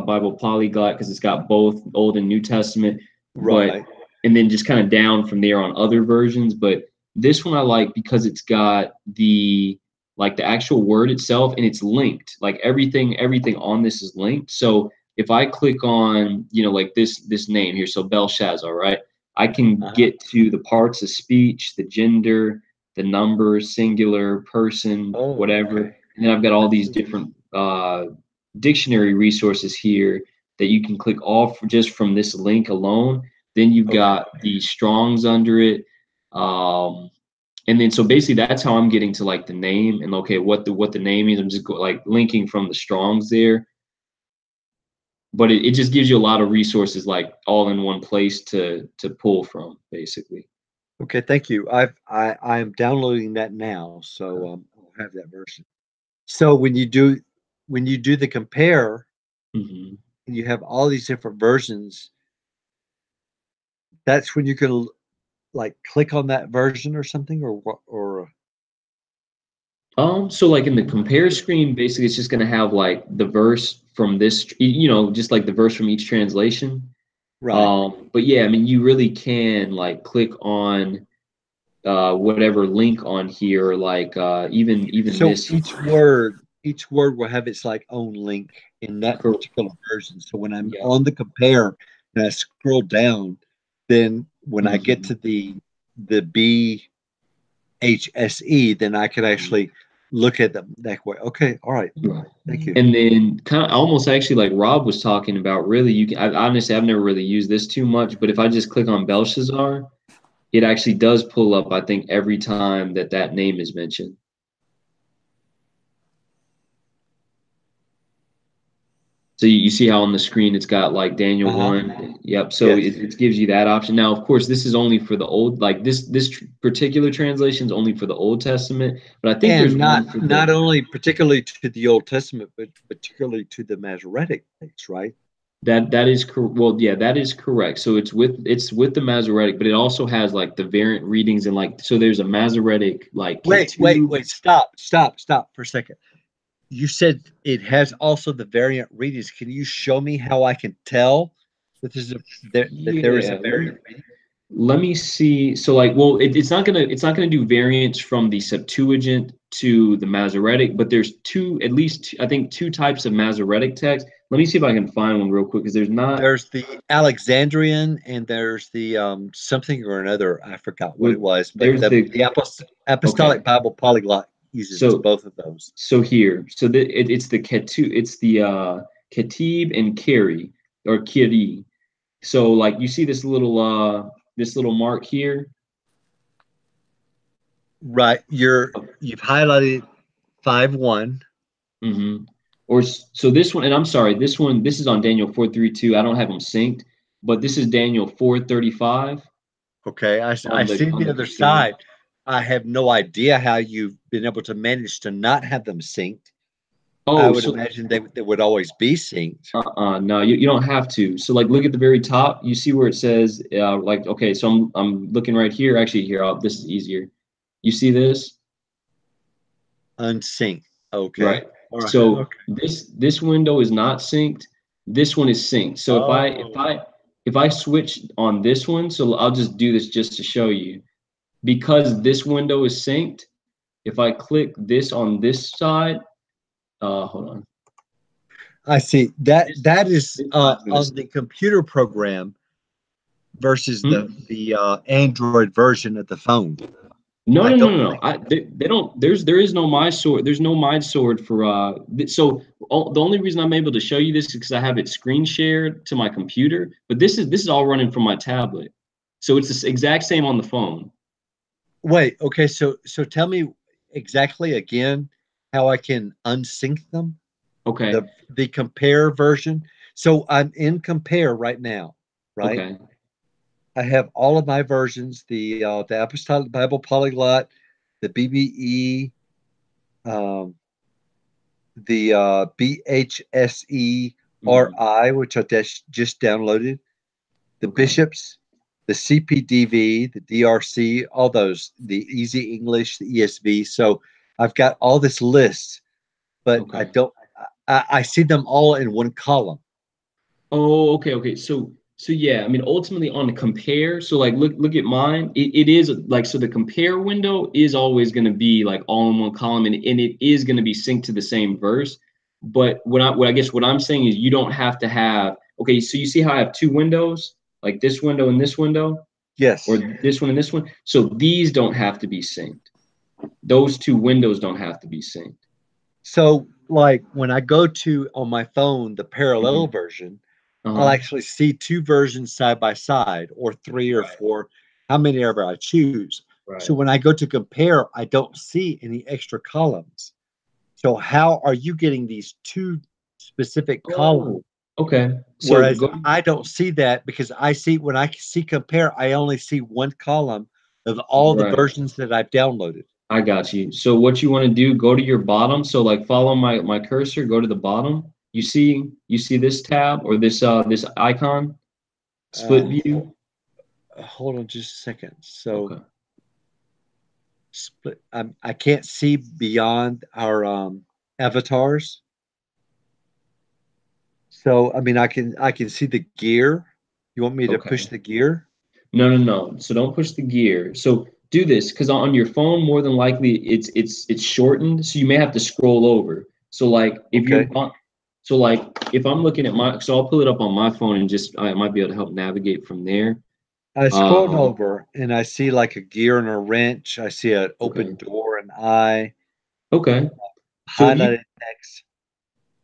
Bible Polyglot because it's got both Old and New Testament, but Right. and then just kind of down from there on other versions. But this one I like because it's got the actual word itself and it's linked. Like everything on this is linked. So if I click on, like this name here, so Belshazzar, right? I can Uh-huh. get to the parts of speech, the gender, the number, singular, person, Oh, whatever. okay. And then I've got all I these see. different dictionary resources here that you can click off just from this link alone. Then you've Okay. got the Strongs under it. Um, and then so basically that's how I'm getting to like the name and okay, what the name is. I'm just like linking from the Strongs there, but it just gives you a lot of resources like all in one place to pull from basically. Okay, thank you. I'm downloading that now, so Okay. I'll have that version. So when you do the compare, Hmm. and you have all these different versions, that's when you can like click on that version or something, or what, or So like in the compare screen, basically it's just gonna have like the verse from this, just like the verse from each translation. Right. But yeah, I mean, you really can like click on whatever link on here, like even So this. each word will have its like own link in that cor- particular version. So when I'm Yeah. on the compare and I scroll down, then when I get Mhm. to the BHSE, then I can actually look at them that way. Okay, all right. Right. Thank you. And then kind of almost actually like Rob was talking about, really, you can, honestly, I've never really used this too much, but if I just click on Belshazzar, it actually does pull up, I think, every time that that name is mentioned. So you see how on the screen it's got like Daniel Uh-huh. 1. Yep. So Yes. it gives you that option. Now, of course, this is only for the old, like this particular translation is only for the Old Testament, but I think there's And one not for not the only particularly to the Old Testament, but particularly to the Masoretic text, right? that is well, yeah, that is correct. So it's with the Masoretic, but it also has like the variant readings and like so there's a Masoretic like Ketub. Wait. Stop for a second. You said it has also the variant readings. Can you show me how I can tell that there is a Yeah, variant reading? let me see. So like, well, it's not gonna do variants from the Septuagint to the Masoretic, but there's two, at least I think two types of Masoretic text. Let me see if I can find one real quick because there's not. There's the Alexandrian and there's the something or another. I forgot what Well, it was, but there's the the okay. Apostolic Bible Polyglot uses So both of those. so here, so it's the Ketu, it's the Ketib and Keri or Kiri. So like you see this little mark here. Right. You've highlighted 5:1. Mm-hmm. Or so this one, and I'm sorry, this is on Daniel 4:32. I don't have them synced, but this is Daniel 4:35 Okay. I on the see on the the other compare. side. I have no idea how you've been able to manage to not have them synced. I Oh, would so imagine they would always be synced. no, you don't have to. So like look at the very top, you see where it says like okay, so I'm looking right here. Actually, here, this is easier. You see this? Unsynced. Okay. Right. All right. So Okay. this window is not synced. This one is synced. So Oh, if I switch on this one, so I'll just do this just to show you. Because this window is synced, if I click this on this side, hold on. I see. That is This side's gonna on the computer program versus the hmm? the Android version of the phone. No, I no, no, don't no, no. think. They don't. There is no my sword. There's no my sword for so the only reason I'm able to show you this is because I have it screen shared to my computer. But this is all running from my tablet, so it's the exact same on the phone. Wait. Okay. So tell me exactly again how I can unsync them. Okay, The compare version. So I'm in compare right now, right? okay, I have all of my versions, the Apostolic Bible Polyglot, the BBE, um, the BHSERI, mhm, which I just downloaded, the okay, bishops, the CPDV, the DRC, all those, the Easy English, the ESV. So I've got all this list, but I okay. don't. I see them all in one column. Oh, okay, okay. So yeah, I mean ultimately on the compare, so like look at mine. It is like so the compare window is always gonna be like all in one column and it is gonna be synced to the same verse. But what I guess what I'm saying is you don't have to have okay, so you see how I have two windows, like this window and this window, or Yes. this one and this one. So these don't have to be synced. Those two windows don't have to be synced. So, like when I go to on my phone the parallel Hmm. version, I'll Uh-huh. actually see two versions side by side, or three or Right. four, how many ever I choose. So Right. when I go to compare, I don't see any extra columns. So how are you getting these two specific columns? Oh, okay. So Whereas go. I don't see that because I see when I see compare, I only see one column of all the Right. versions that I've downloaded. I got you. So what you want to do, go to your bottom. So like follow my cursor, go to the bottom. You see this tab or this icon, split Uh, view. hold on just a second. So Okay. split. I can't see beyond our avatars. So I mean, I can see the gear. You want me to Okay. push the gear? No. So don't push the gear. So do this because on your phone, more than likely it's shortened, so you may have to scroll over. So like if you're Okay. on, so like if I'm looking at so I'll pull it up on my phone and just I might be able to help navigate from there. I scrolled Um, over and I see like a gear and a wrench. I see an open okay. door, an eye, Okay. So if you highlighted text.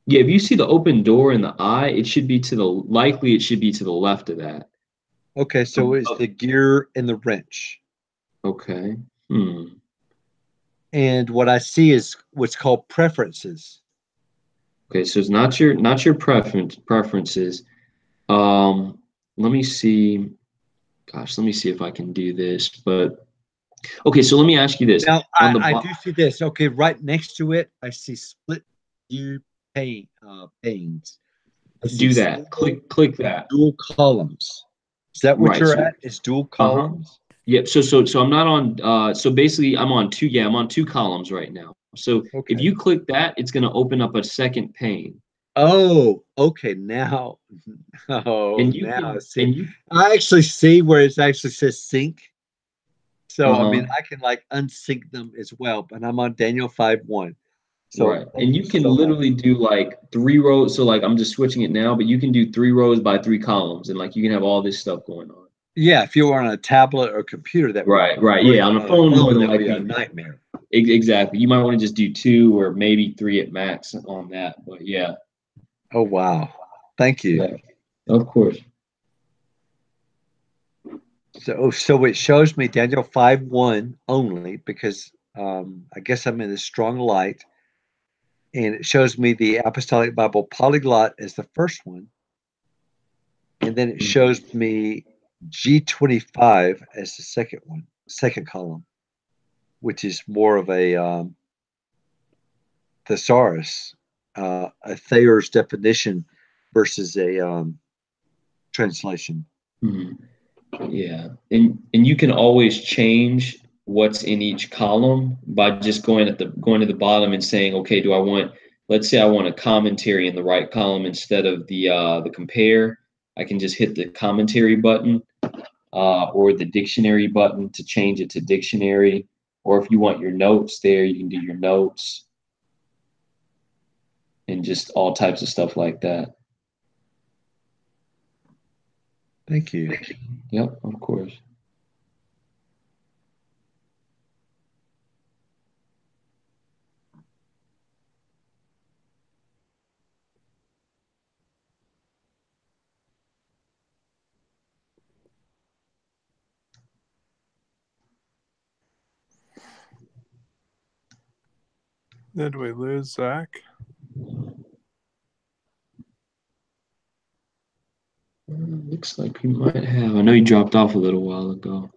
yeah, if you see the open door in the eye, it should be to the likely it should be to the left of that. Okay, so it's the gear and the wrench. Okay. Hmm. And what I see is what's called preferences. Okay, so it's not your preferences. Let me see. Gosh, let me see if I can do this. But okay, so let me ask you this. Now On the I do see this. Okay, right next to it, I see split view panes. I see do that. single Click and that. dual columns. Is that what Right. you're So at? Is dual uh-huh. columns? Yep. So I'm not on so basically I'm on I'm on two columns right now. So if Okay. you click that, it's gonna open up a second pane. Oh, okay. Now, oh, And you now I can see. I actually see where it actually says sync. So, I mean, uh-huh. I can like unsync them as well, but I'm on Daniel 5:1. So, Right. thank And you you can so much. literally do like 3 rows. So like I'm just switching it now, but you can do 3 rows by 3 columns and like you can have all this stuff going on. Yeah, if you were on a tablet or computer, that would, Right. or Yeah, even on a on a phone, more phone, than that would be a likely. nightmare. Exactly. You might want to just do 2 or maybe 3 at max on that. But yeah, Oh, wow. Thank you. yeah, of course. So it shows me Daniel 5:1 only because I guess I'm in a strong light, and it shows me the Apostolic Bible Polyglot as the first one, and then it shows Mhm. me G25 as the second one, second column, which is more of a thesaurus, a Thayer's definition versus a translation. Mhm. Yeah. And you can always change what's in each column by just going to the bottom and saying, okay, do I want, let's say I want a commentary in the right column instead of the compare. I can just hit the commentary button or the dictionary button to change it to dictionary. Or if you want your notes there, you can do your notes and just all types of stuff like that. Thank you. Yep, of course. Did we lose Zach? Looks like we might have. I know you dropped off a little while ago.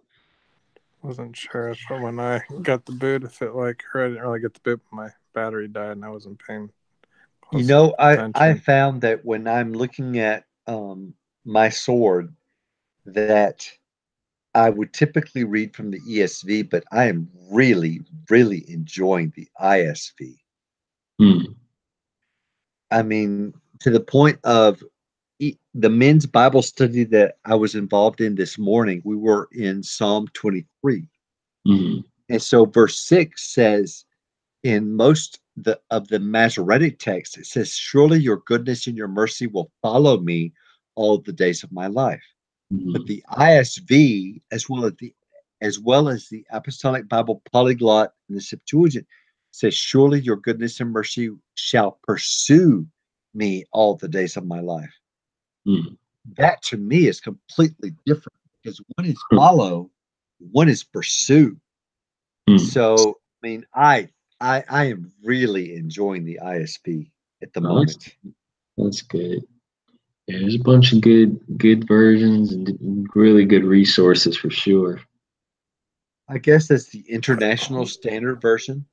Wasn't sure if when I got the boot, if it like, or I didn't really get the boot, but my battery died and I wasn't paying You close know, I attention. found that when I'm looking at my sword, that I would typically read from the ESV, but I am really, really enjoying the ISV. Hmm. I mean, to the point of the men's Bible study that I was involved in this morning, we were in Psalm 23. Hmm. And so verse 6 says, in most of the Masoretic text, it says, surely your goodness and your mercy will follow me all the days of my life. But Hmm. the ISV, as well as the Apostolic Bible Polyglot and the Septuagint, says, surely your goodness and mercy shall pursue me all the days of my life. Hmm. That to me is completely different because one is follow, one is pursue. Hmm. So I mean, I am really enjoying the ISP at the Oh, moment. that's good. Yeah, there's a bunch of good versions and really good resources for sure. I guess that's the international standard version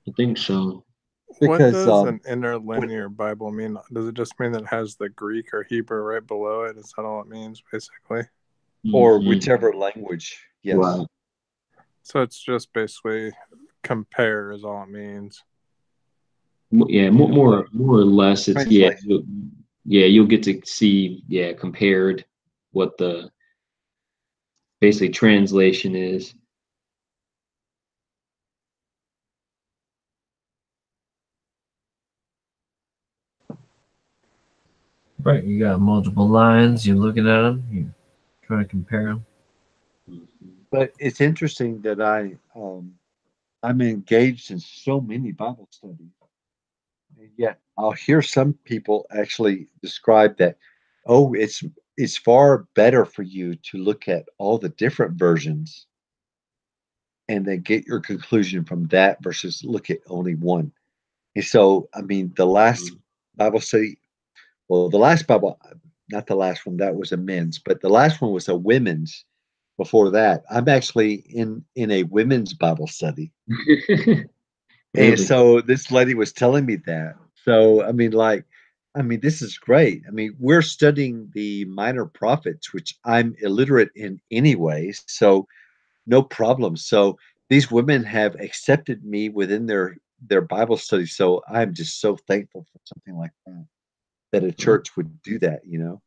I think so. What because does an when, interlinear Bible mean? Does it just mean that it has the Greek or Hebrew right below it? Is that all it means, basically? or Hmm. whichever language, yes. Right. So it's just basically compare is all it means. Yeah, Yeah, well, more or less it's translation. yeah, you'll get to see compared. what the basically translation is. Right, you got multiple lines. You're looking at them. You try to compare them. But it's interesting that I'm engaged in so many Bible studies, and yet I'll hear some people actually describe that, oh, it's far better for you to look at all the different versions and then get your conclusion from that versus look at only one. And so, I mean, the last Bible study, well, the last Bible, not the last one, that was a men's, but the last one was a women's. Before that, I'm actually in a women's Bible study. And Really? so this lady was telling me that. So, I mean, this is great. I mean, we're studying the minor prophets, which I'm illiterate in anyway. So, no problem. So, these women have accepted me within their Bible study. So, I'm just so thankful for something like that, that a church would do that, you know?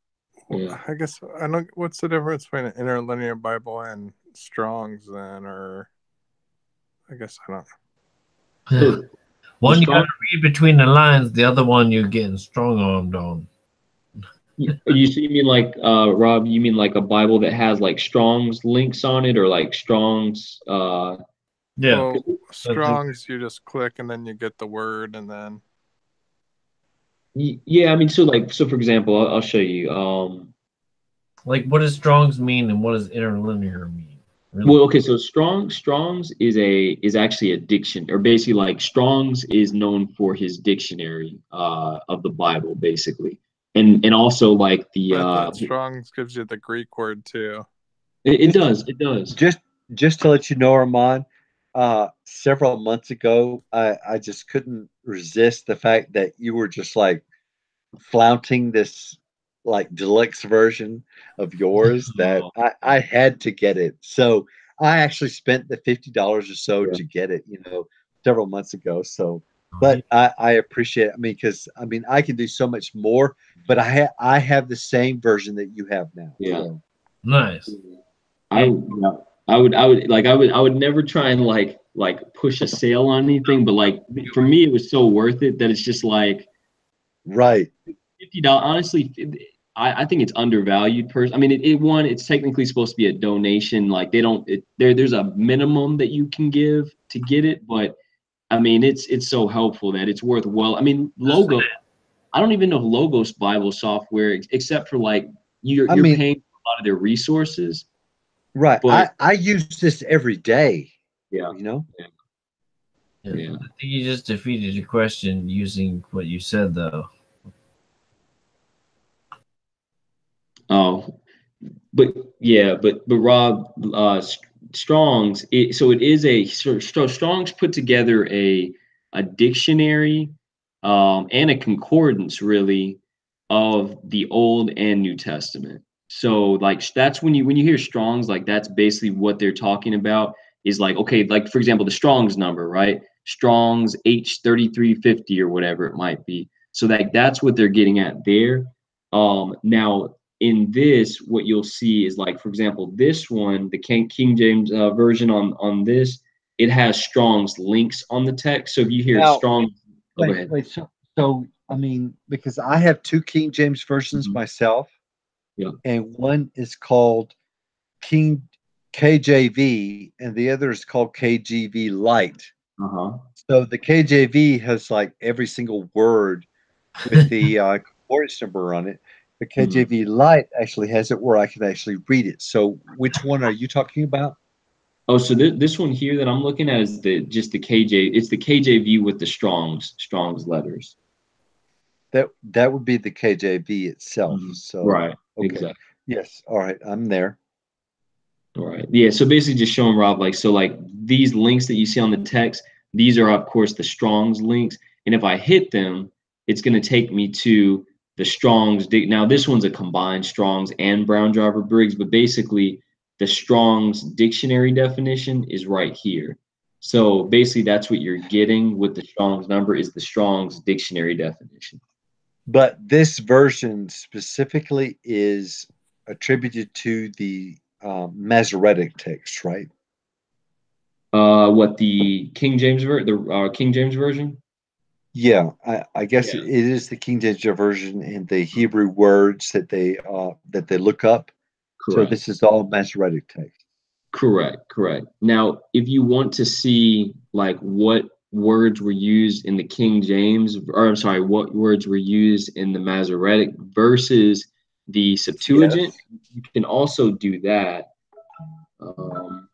Yeah. I guess I don't. What's the difference between an interlinear Bible and Strong's then, or I guess I don't. So One you got strong. to read between the lines. The other one you're getting strong armed on. You mean like Rob? You mean like a Bible that has like Strong's links on it, or like Strong's? Yeah. Well, Strong's you just click and then you get the word and then. Yeah, I mean, so for example, I'll show you. Like, what does Strong's mean and what does interlinear mean? Really? Well, okay, so Strong's is actually a diction, or basically like Strong's is known for his dictionary of the Bible, basically, and also like the But I thought Strong's gives you the Greek word too. it does. Just to let you know, Armand, several months ago, I just couldn't resist the fact that you were just like flaunting this like deluxe version of yours that Oh, I had to get it. So I actually spent the $50 or so yeah. to get it, you know, several months ago. So, but I appreciate it. I mean, because I mean, I can do so much more, but I have the same version that you have now. Yeah. So. Nice. I Hey. would, yeah, I would never try and like push a sale on anything, but like for me, it was so worth it that it's just like Right. $50. Honestly, I think it's undervalued. I mean, it's technically supposed to be a donation. Like they don't, there's a minimum that you can give to get it, but I mean, it's so helpful that it's worth well. I mean, Logo. I don't even know Logos Bible software except for like I you're mean, paying for a lot of their resources, right. but I use this every day, yeah, you know? yeah, Yeah. yeah. I think you just defeated your question using what you said, though. Oh, but yeah, but Rob, Strong's. So it is so Strong's put together a dictionary, and a concordance really of the Old and New Testament. So like that's when you hear Strong's, like that's basically what they're talking about. Is like, okay, like for example, the Strong's number, right? Strong's H3350 or whatever it might be. So that's what they're getting at there. Now in this, what you'll see is like, for example, this one, the King James version on this, it has Strong's links on the text. So if you hear Now, Strong, oh, go ahead. wait. So, I mean, because I have two King James versions Mhm. myself, Yeah. and one is called King KJV, and the other is called KGV Light. Uh-huh. So the KJV has like every single word with the concordance number on it. The Mhm. KJV Light actually has it where I can actually read it. So, which one are you talking about? Oh, so this one here that I'm looking at is just the KJ. It's the KJV with the Strong's letters. That would be the KJV itself. Mhm. So, Right. okay. Exactly. Yes. All right. I'm there. All right. Yeah. So basically, just showing Rob like so like these links that you see on the text. These are of course the Strong's links, and if I hit them, it's going to take me to the Strong's. Now this one's a combined Strong's and Brown Driver Briggs, but basically the Strong's dictionary definition is right here. So basically, that's what you're getting with the Strong's number is the Strong's dictionary definition. But this version specifically is attributed to the Masoretic text, right? What the King James King James version? Yeah, I guess Yeah, it is the King James version and the Hebrew words that they look up. So correct. this is all Masoretic text. Correct. Now, if you want to see like what words were used in the King James, or I'm sorry, what words were used in the Masoretic versus the Septuagint, Yes. you can also do that. Um,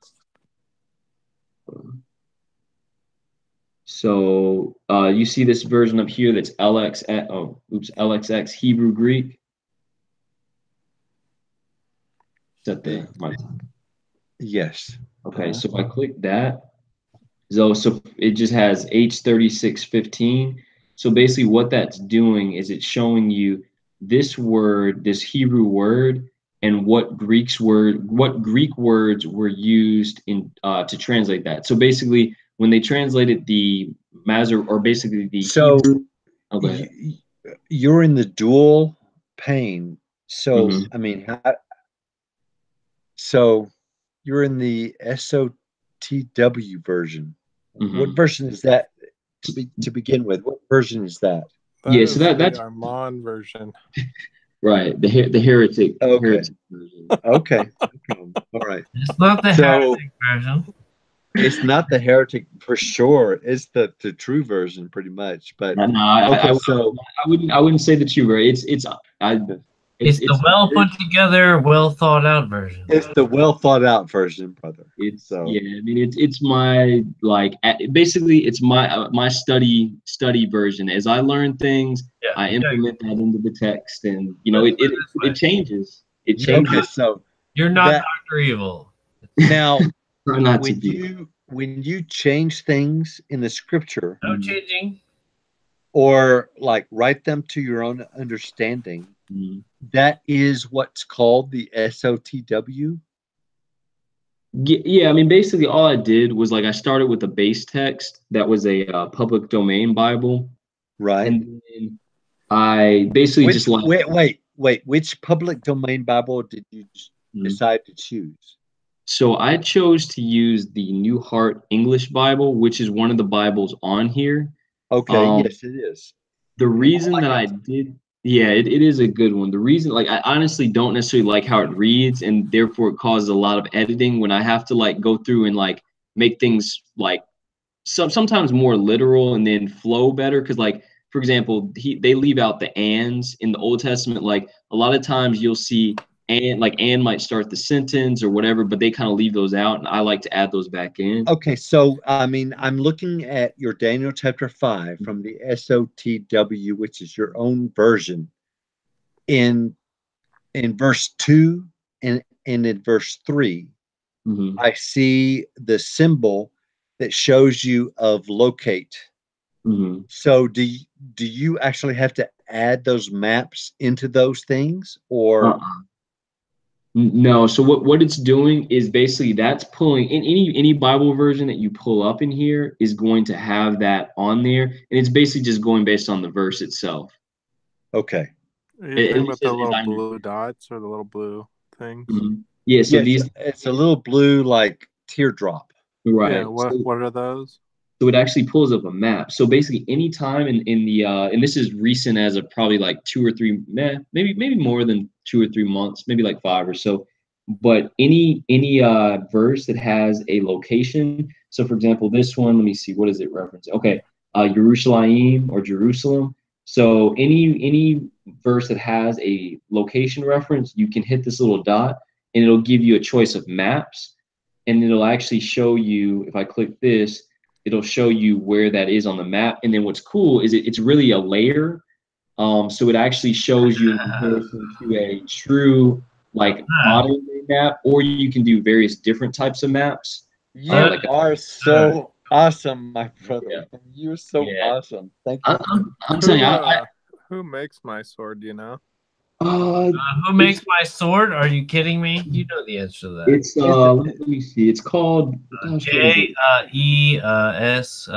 so you see this version up here that's LXX Hebrew Greek. Set the my Yes. Okay, so if I click that, so it just has H3615. So basically what that's doing is it's showing you this word, this Hebrew word, and what Greek words were used in to translate that. So basically when they translated the Mazar or basically the So Hebrew, oh, go ahead. you're in the dual pane. So Mhm, I mean, so you're in the SOTW version. What mhm. version is that to begin with? What version is that? That Yeah, so is the that's Armand version. right. The heretic Okay. version. Okay. No problem. All right. It's not the So heretic version. it's not the heretic for sure. It's the true version, pretty much. But No, okay, so I wouldn't say the true version. It's the It's well put together, well thought out version. it's the well thought out version, brother. it's So yeah. I mean, it's my like basically it's my my study version. As I learn things, Yeah. I Yeah. implement that into the text, and you know Let's put it this it way. changes. It You're changes. okay, not, so you're not that Dr. Evil. now Try not to be. when you change things in the scripture No changing. or like write them to your own understanding, Mhm. that is what's called the SOTW, Yeah, I mean, basically, all I did was like I started with a base text that was a public domain Bible, right? and then I basically just Which like wait, which public domain Bible did you Mhm. decide to choose? So I chose to use the New Heart English Bible, which is one of the Bibles on here. Okay, Um, yes, it is. the I reason like that I it. did, yeah, it is a good one. The reason, like, I honestly don't necessarily like how it reads, and therefore it causes a lot of editing when I have to like go through and like make things like sometimes more literal and then flow better. Because like for example, they leave out the ands in the Old Testament. Like a lot of times you'll see and like and might start the sentence or whatever, but they kind of leave those out, and I like to add those back in. Okay, so I mean, I'm looking at your Daniel chapter 5 from the SOTW, which is your own version. In verse 2 and in verse 3, Hmm. I see the symbol that shows you of locate. Hmm. So do you actually have to add those maps into those things or No, so what it's doing is basically that's pulling in any Bible version that you pull up in here is going to have that on there, and it's basically just going based on the verse itself. okay. Are you talking At about least the as little I blue understand. dots or the little blue things? Mhm. Yeah, so Yes, these it's a little blue like teardrop. Yeah, right. what are those? So it actually pulls up a map. So basically, anytime in the and this is recent as of probably like 2 or 3, maybe more than 2 or 3 months, maybe like 5 or so. But any verse that has a location. So for example, this one, let me see, what does it reference? Okay, Jerusalem or Jerusalem. So any verse that has a location reference, you can hit this little dot, and it'll give you a choice of maps, and it'll actually show you if I click this it'll show you where that is on the map. And then what's cool is it's really a layer. So it actually shows you in comparison to a true like Ah, modern day map, or you can do various different types of maps. You Like are ah. so awesome, my brother. yeah, You're so yeah. awesome. Thank you. I'm telling Who you, who makes my sword, do you know? uh, Who it's makes my sword? Are you kidding me? You know the answer to that. it's Is it let me see. It's called gosh, what is J it? E S.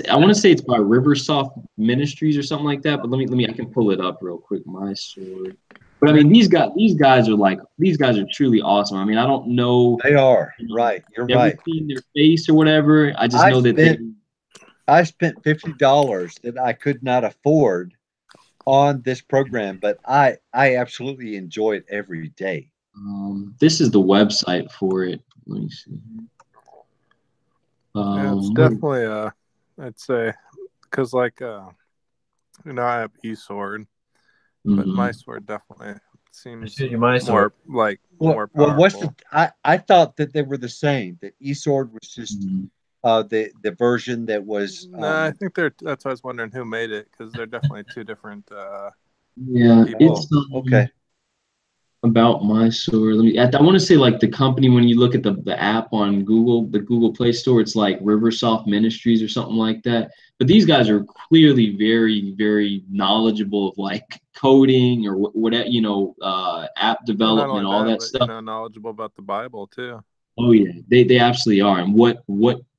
I want to say it's by Riversoft Ministries or something like that. But let me I can pull it up real quick. My sword. But I mean, these guys are truly awesome. I mean, I don't know. They are You know, right. You're never right. seen their face or whatever. I just I know that they. spent $50 that I could not afford on this program, but I absolutely enjoy it every day. This is the website for it. Let me see. Yeah, it's definitely I'd say, because like you know, I have eSword, but my sword definitely seems more like more powerful. What's the? I thought that they were the same. That eSword was just the version that was. No, I think that's why I was wondering who made it, because they're definitely two different. Yeah, people. it's okay. About my sword. I want to say like the company, when you look at the app on Google, the Google Play Store, it's like Riversoft Ministries or something like that. But these guys are clearly very, very knowledgeable of like coding or whatever, app development, all that stuff. Knowledgeable about the Bible too. Oh yeah, they absolutely are. And what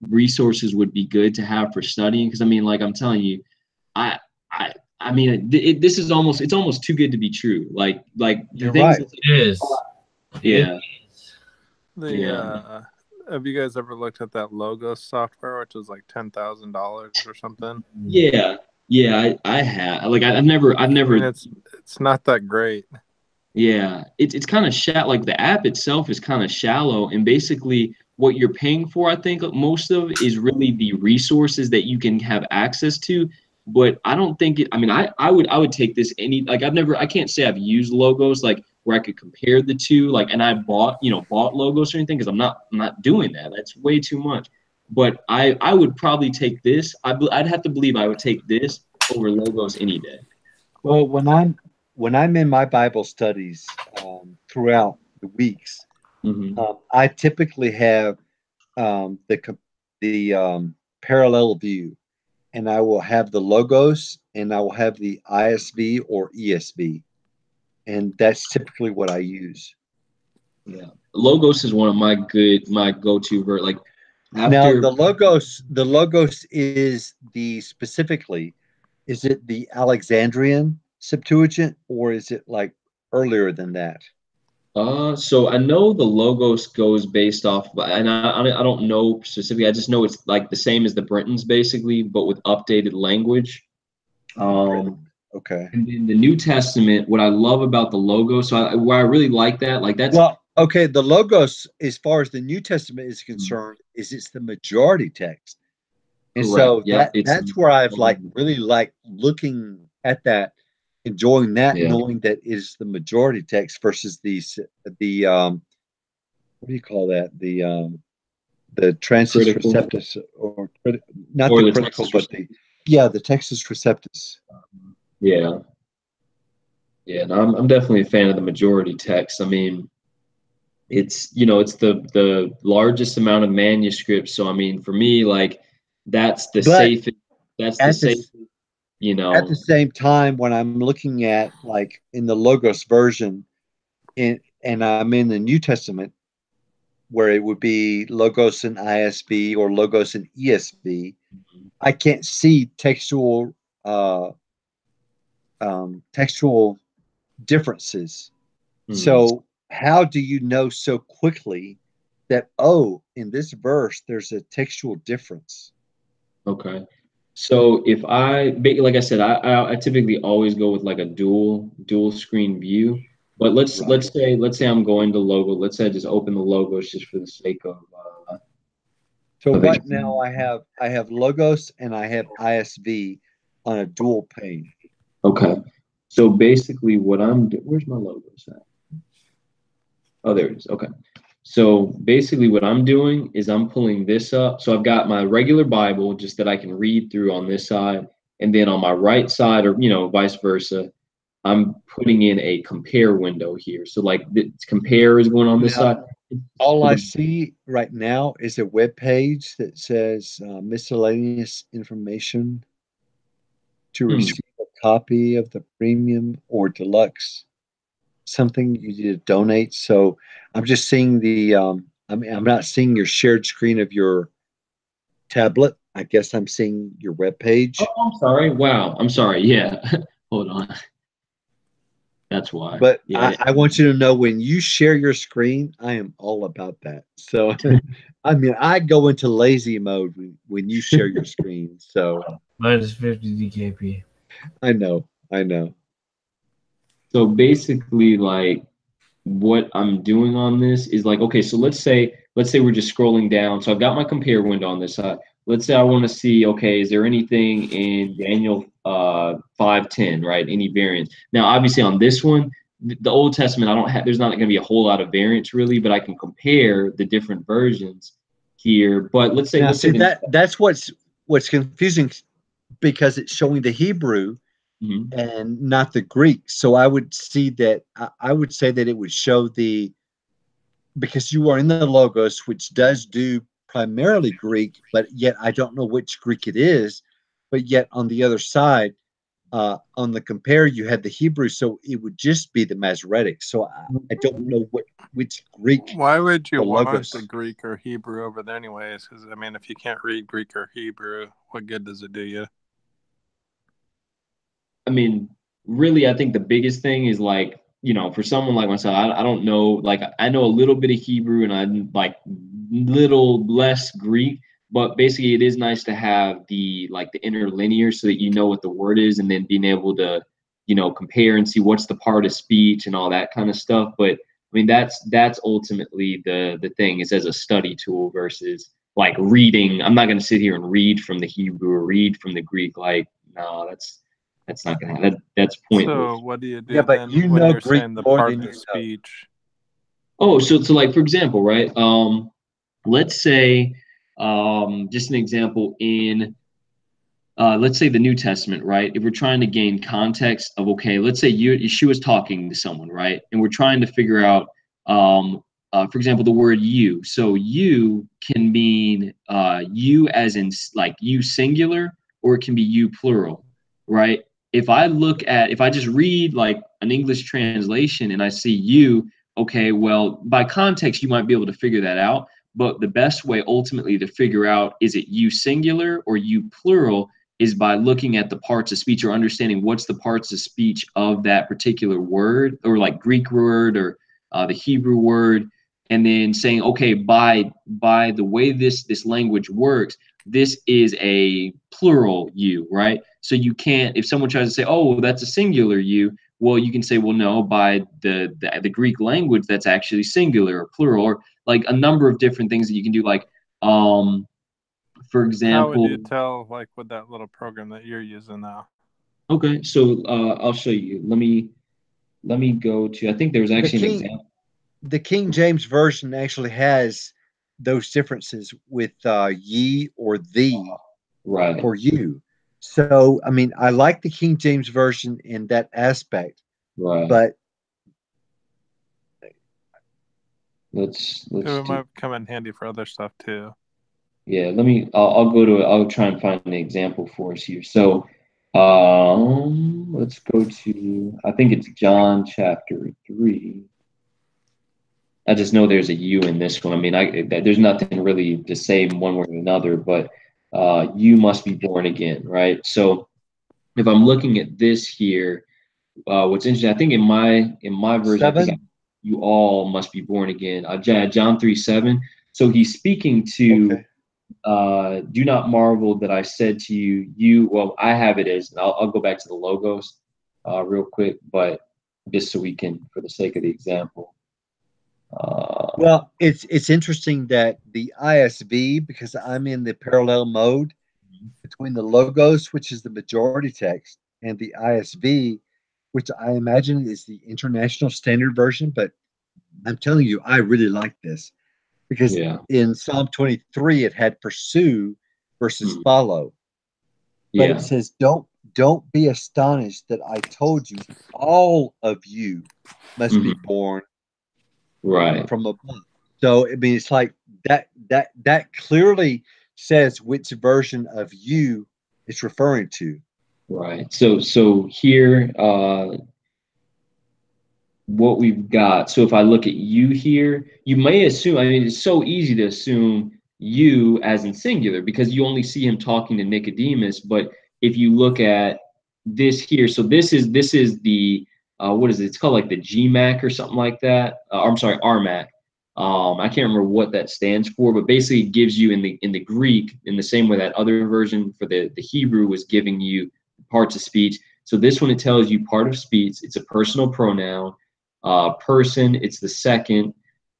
resources would be good to have for studying? Because I mean, like I'm telling you, I I mean, this is it's almost too good to be true. Like You're right. It is. Yeah. Have you guys ever looked at that Logos software, which is like $10,000 or something? Yeah, I have. Like I've never. I mean, it's not that great. Yeah, it's kind of shallow. Like the app itself is kind of shallow, and basically what you're paying for, I think most of is really the resources that you can have access to. But I don't think it. I mean, I would take this like I can't say I've used Logos like where I could compare the two. Like, and I bought Logos or anything, because I'm not doing that. That's way too much. But I would probably take this. I'd have to believe I would take this over Logos any day. Well, when I'm in my Bible studies throughout the weeks, I typically have the parallel view, and I will have the Logos, and I will have the ISV or ESV, and that's typically what I use. Yeah, Logos is one of my go-to like. Now the Logos is is it the Alexandrian Septuagint, or is it like earlier than that? So I know the Logos goes based off, and I don't know specifically. I just know it's like the same as the Britons, basically, but with updated language. Okay. And then the New Testament, what I love about the Logos, where I really like that, like that's okay. The Logos, as far as the New Testament is concerned, it's the majority text, and correct. So that's where I've really like looking at that, enjoying that, knowing that is the majority text versus the what do you call that, the Transis Receptus, or not the critical, but the Textus Receptus. Yeah. No, I'm definitely a fan of the majority text. I mean, it's the largest amount of manuscripts. So I mean, for me, like that's the safest. That's the safest. At the same time, when I'm looking at like in the Logos version, and I'm in the New Testament, where it would be Logos and ISV or Logos and ESV, I can't see textual differences. So how do you know so quickly that, in this verse there's a textual difference? Okay. So if like I said, I typically always go with like a dual screen view. But let's say I'm going to Logo. Let's say I just open the Logos just for the sake of. So right now I have Logos and I have ISV on a dual pane. Okay. So basically, where's my Logos at? Oh, there it is. Okay. So basically what I'm doing is I'm pulling this up. So I've got my regular Bible just that I can read through on this side. And then on my right side, or, vice versa, I'm putting in a compare window here. So like the compare is going on this side. All I see right now is a web page that says miscellaneous information to receive a copy of the premium or deluxe. Something you need to donate. So I'm just seeing I'm not seeing your shared screen of your tablet. I guess I'm seeing your webpage. Oh, I'm sorry. Wow. I'm sorry. Yeah. Hold on. That's why. But Yeah. I want you to know when you share your screen, I am all about that. So, I mean, I go into lazy mode when you share your screen. So, minus 50 DKP. I know. I know. So basically, like, what I'm doing on this is like, okay, so let's say we're just scrolling down. So I've got my compare window on this side. Let's say I want to see, okay, is there anything in Daniel 5:10, right? Any variance? Now, obviously on this one, the Old Testament, I don't have there's not going to be a whole lot of variance really, but I can compare the different versions here. But Now, let's say see that's what's confusing because it's showing the Hebrew Mhm. and not the Greek. So I would see that I would say that it would show the because you are in the logos, which does do primarily Greek, but yet I don't know which Greek it is. But yet on the other side, on the compare, you had the Hebrew, so it would just be the Masoretic. So I don't know which Greek Why would you the want the logos. Greek or Hebrew over there anyways? Because, I mean, if you can't read Greek or Hebrew, what good does it do you? I mean, really, I think the biggest thing is like, for someone like myself, I don't know, like I know a little bit of Hebrew and I like little less Greek, but basically it is nice to have the interlinear so that you know what the word is and then being able to, compare and see what's the part of speech and all that kind of stuff. But I mean, that's ultimately the thing is as a study tool versus like reading. I'm not going to sit here and read from the Hebrew or read from the Greek. Like, no, that's not gonna happen. That's pointless. So what do you Yeah, do but you then when know you're Greek saying the more part than you of know. speech? Oh, so like for example, right? Let's say, just an example in let's say the New Testament, right? If we're trying to gain context of okay, let's say she was talking to someone, right? And we're trying to figure out, for example, the word you. So you can mean you as in like you singular, or it can be you plural, right? If I just read like an English translation and I see you, okay, well, by context, you might be able to figure that out. But the best way ultimately to figure out is it you singular or you plural is by looking at the parts of speech or understanding what's the parts of speech of that particular word or like Greek word or the Hebrew word, and then saying, okay, by the way this language works, this is a plural you, right? So you can't, if someone tries to say, oh, that's a singular you, well, you can say, well, no, by the Greek language, that's actually singular or plural, or like a number of different things that you can do, like for How would example. you tell, like, with that little program that you're using now? Okay, so I'll show you. Let me go to. I think there's The actually an King example. the King James version actually has those differences with ye or thee Right. for you. So I mean, I like the King James version in that aspect, Right. but Let's It do. might come in handy for other stuff too. Yeah. I'll go to it. I'll try and find an example for us here. So, let's go to. I think it's John chapter 3. I just know there's a U in this one. I mean, there's nothing really to say one way or another, but you must be born again, right? So if I'm looking at this here, what's interesting, I think in my version, I think 7. you all must be born again. John 3:7. So he's speaking to, Okay. do not marvel that I said to you, well, I have it as, and I'll go back to the logos real quick, but just so we can, for the sake of the example. Well, it's interesting that the ISV, because I'm in the parallel mode between the logos, which is the majority text, and the ISV, which I imagine is the International Standard Version. But I'm telling you, I really like this because Yeah. in Psalm 23 it had pursue versus Hmm. follow, but it Yeah. says don't be astonished that I told you all of you must be Hmm. born Right. from above. So I mean, it's like that clearly says which version of you it's referring to. Right. So here, what we've got. So if I look at you here, you may assume, I mean, it's so easy to assume you as in singular, because you only see him talking to Nicodemus. But if you look at this here, so this is the what is it? It's called like the GMAC or something like that. I'm sorry, RMAC. I can't remember what that stands for, but basically it gives you in the Greek, in the same way that other version for the Hebrew was giving you parts of speech. So this one, it tells you part of speech. It's a personal pronoun. Person, it's the second.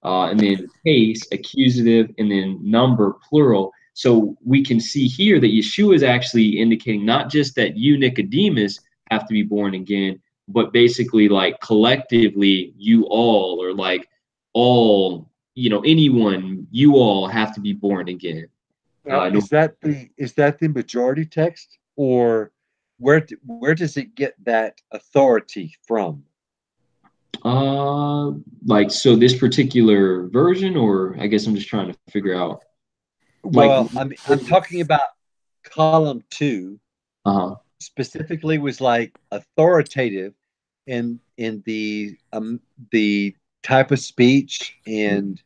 And then case, accusative, and then number, plural. So we can see here that Yeshua is actually indicating not just that you, Nicodemus, have to be born again, but basically like collectively, you all, or like all, anyone, you all have to be born again. Now, is that the majority text, or where does it get that authority from? Like, so this particular version, or I guess I'm just trying to figure out. Well, I'm talking about column 2. Specifically was like authoritative in the type of speech and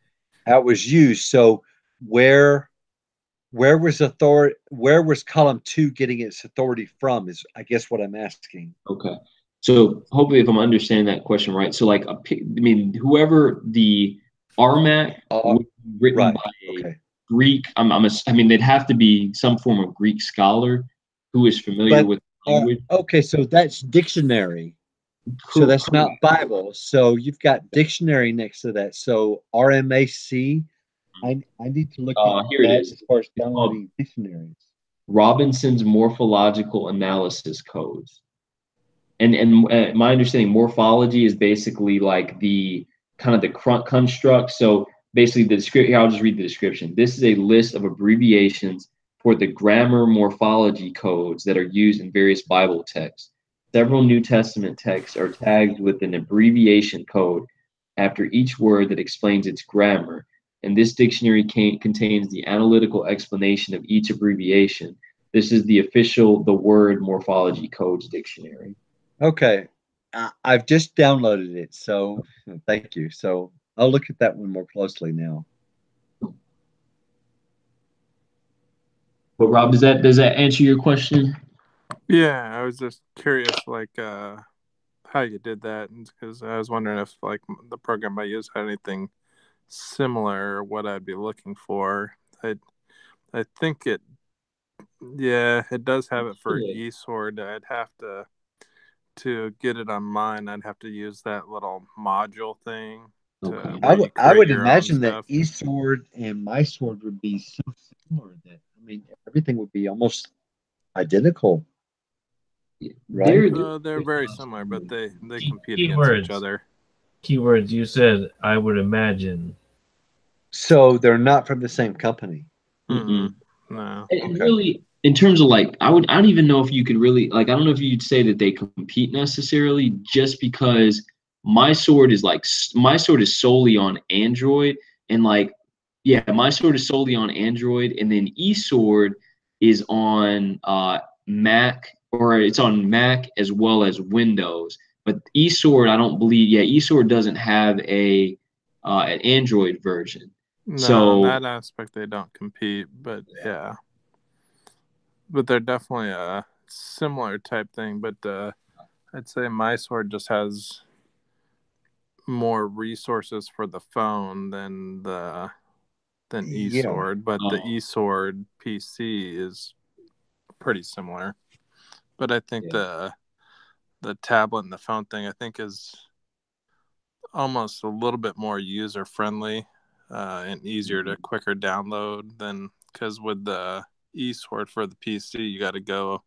how it was used. So where was column 2 getting its authority from is, I guess, what I'm asking. Okay. So hopefully if I'm understanding that question right, so like whoever the RMAC written by a Greek, they'd have to be some form of Greek scholar who is familiar with language. Okay, so that's dictionary. So that's not Bible. So you've got dictionary next to that. So RMAC, I need to look at here that it is. As far as downloading dictionaries. Robinson's morphological analysis codes. And my understanding, morphology is basically like the kind of the construct. So basically the description, I'll just read the description. This is a list of abbreviations for the grammar morphology codes that are used in various Bible texts. Several New Testament texts are tagged with an abbreviation code after each word that explains its grammar. And this dictionary contains the analytical explanation of each abbreviation. This is the word morphology codes dictionary. Okay. I've just downloaded it, so thank you. So I'll look at that one more closely now. But Rob, does that answer your question? Yeah, I was just curious, like how you did that, because I was wondering if like the program I use had anything similar, or what I'd be looking for. I think it does have it for eSword. I'd have to get it on mine. I'd have to use that little module thing. I would imagine that eSword and MySword would be so similar that everything would be almost identical. Right? They're very similar, but they compete against each other. Keywords, you said, I would imagine. So they're not from the same company. Mm-hmm. No. And really, in terms of like, I don't even know if you could really, like, I don't know if you'd say that they compete necessarily, just because MySword is solely on Android, and like, yeah, MySword is solely on Android, and then eSword is on Mac, or it's on Mac as well as Windows. But eSword, I don't believe, eSword doesn't have an Android version. No, so in that aspect they don't compete, but yeah. But they're definitely a similar type thing. But I'd say MySword just has more resources for the phone than eSword. But the eSword PC is pretty similar. But I think the tablet and the phone thing, I think, is almost a little bit more user friendly and easier to quicker download than, because with the eSword for the PC, you got to go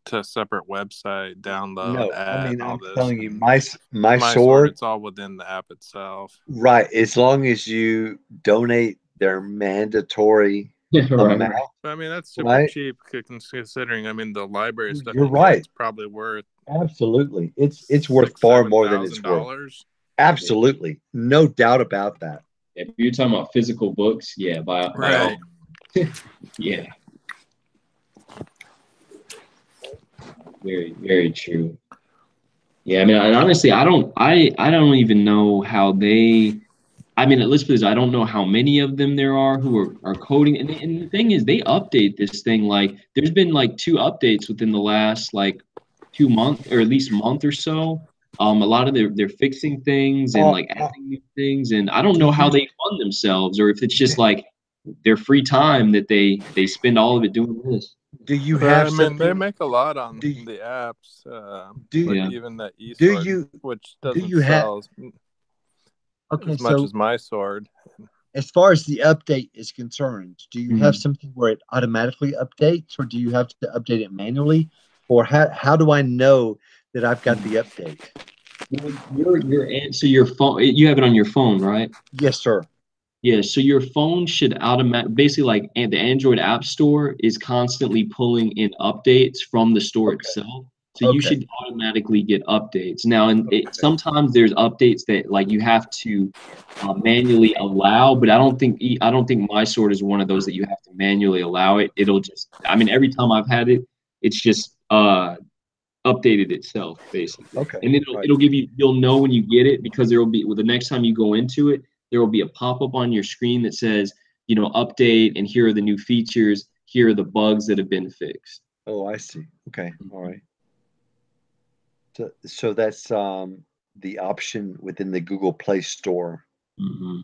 to a separate website, download, add all this. Telling you, MySword, it's all within the app itself. Right, as long as you donate their mandatory amount. I mean, that's super cheap considering. I mean, the library stuff. You're right. It's probably worth. Absolutely, it's worth far more than it's worth. Absolutely, no doubt about that. If you're talking about physical books, by all. Yeah. Very, very true. Yeah, I mean, honestly, I don't even know how they I mean, let's put this, I don't know how many of them there are who are coding. And the thing is, they update this thing. Like, there's been like 2 updates within the last like 2 months, or at least month or so. A lot of they're fixing things and like Uh, adding new things. And I don't do know how you they fund themselves, or if it's do, just like their free time that they spend all of it doing this. do you But I have mean, they something? make a lot on Do you, the apps, do like Yeah. even that do eSword, you which do doesn't you have? sell Okay, as much so as my sword. as far as the update is concerned, do you have Mhm. something where it automatically updates, or do you have to update it manually, or how do I know that I've got the update? Well, so your phone, you have it on your phone, right? Yes, sir. Yeah, so your phone should automatic basically like, and the Android App Store is constantly pulling in updates from the store Okay. itself. So you Okay. should automatically get updates. Now, and Okay. sometimes there's updates that like you have to manually allow, but I don't think my sort is one of those that you have to manually allow it. It'll just, I mean, every time I've had it, it's just updated itself basically, Okay. and Right. it'll give you, you'll know when you get it, because there will be, well, the next time you go into it, there will be a pop-up on your screen that says, update, and here are the new features, here are the bugs that have been fixed. Oh, I see. Okay. All right. So that's the option within the Google Play Store. Mm-hmm.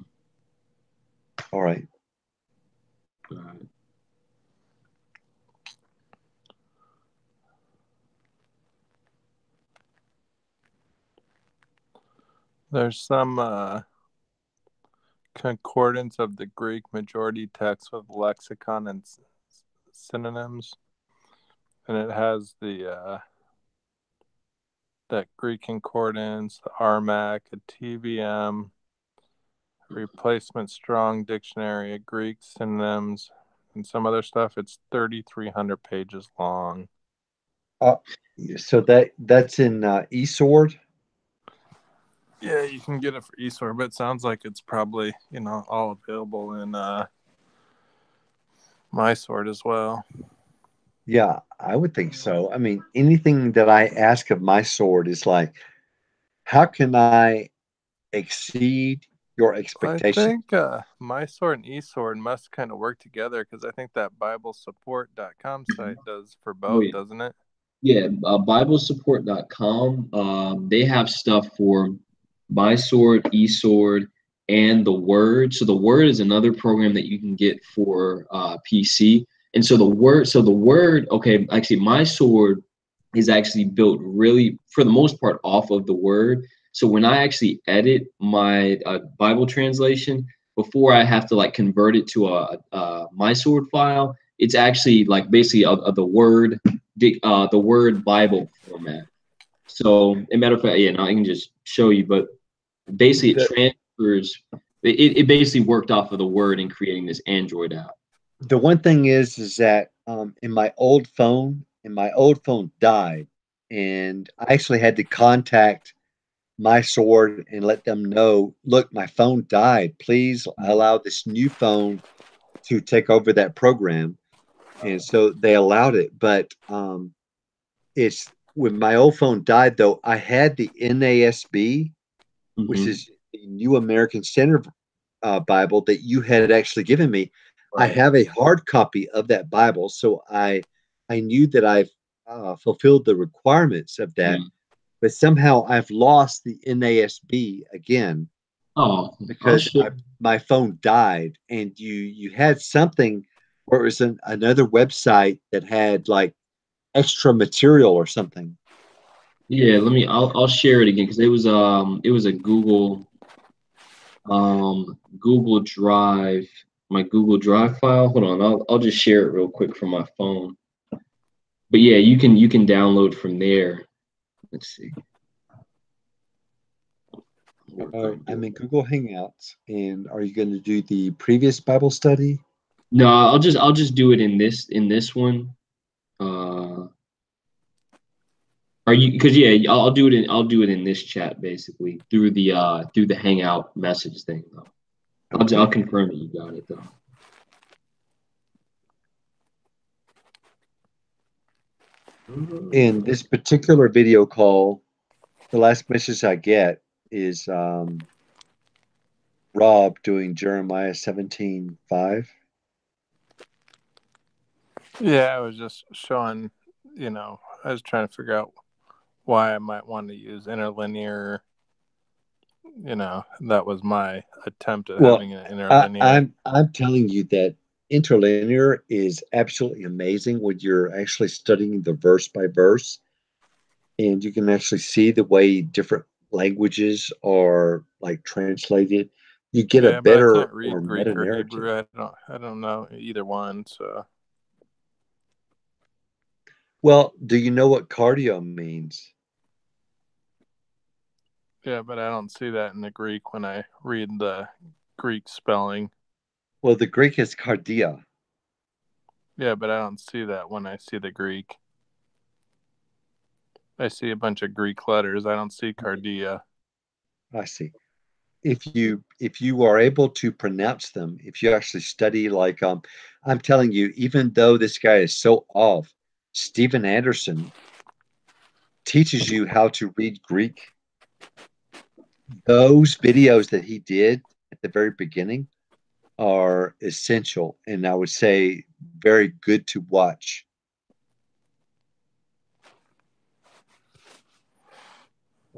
All right. All right. There's some concordance of the Greek majority text with lexicon and synonyms, and it has the that Greek concordance, the RMAC, a TVM, replacement strong dictionary, a Greek synonyms, and some other stuff. It's 3,300 pages long. Uh, so that's in eSword. Yeah, you can get it for eSword, but it sounds like it's probably, all available in my sword as well. Yeah, I would think so. I mean, anything that I ask of my sword is like, how can I exceed your I expectation? think my sword and eSword must kind of work together, because I think that BibleSupport.com site does for Oh both, yeah. doesn't it? Yeah, BibleSupport.com. They have stuff for My Sword, eSword, and the Word. So the Word is another program that you can get for PC. And so the Word. Okay, actually, My Sword is actually built really, for the most part, off of the Word. So when I actually edit my Bible translation, before I have to like convert it to a My Sword file, it's actually like basically the Word Bible format. So, a matter of fact, yeah, now I can just show you, but basically it The transfers. It basically worked off of the Word in creating this Android app. the one thing is that in my old phone died, and I actually had to contact my sword and let them know, look, my phone died. Please allow this new phone to take over that program. And so they allowed it. But it's when my old phone died, though, I had the NASB, which Mm-hmm. is the New American Standard Bible that you had actually given me. I Right. have a hard copy of that Bible, so I knew that I've fulfilled the requirements of that. Mm. But somehow I've lost the NASB again Oh, I'll because share. my phone died, and you had something where it was another website that had like extra material or something. Yeah, I'll share it again, because it was a Google Drive, my Google Drive file. Hold on, I'll just share it real quick from my phone. But yeah, you can download from there. Let's see. Work on I'm doing in it. Google Hangouts, and are you going to do the previous Bible study? No, I'll just do it in this one. Uh, are you? Because yeah, I'll do it in this chat basically through the Hangout message thing though. I'll Okay. confirm that you got it though. In this particular video call, the last message I get is Rob doing Jeremiah 17:5. Yeah, I was just showing, I was trying to figure out why I might want to use interlinear. That was my attempt at Well, having an interlinear. I'm telling you that interlinear is absolutely amazing when you're actually studying the verse by verse, and you can actually see the way different languages are like translated. You get a Yeah, but I better can't or read meta Greek or narrative. Hebrew. I don't know either one. So Well, do you know what cardio means? yeah, but I don't see that in the Greek when I read the Greek spelling. Well, the Greek is cardia. Yeah, but I don't see that when I see the Greek. I see a bunch of Greek letters. I don't see cardia. I see. If you are able to pronounce them, if you actually study, like I'm telling you, even though this guy is so off, Stephen Anderson teaches you how to read Greek. Those videos that he did at the very beginning are essential, and I would say very good to watch.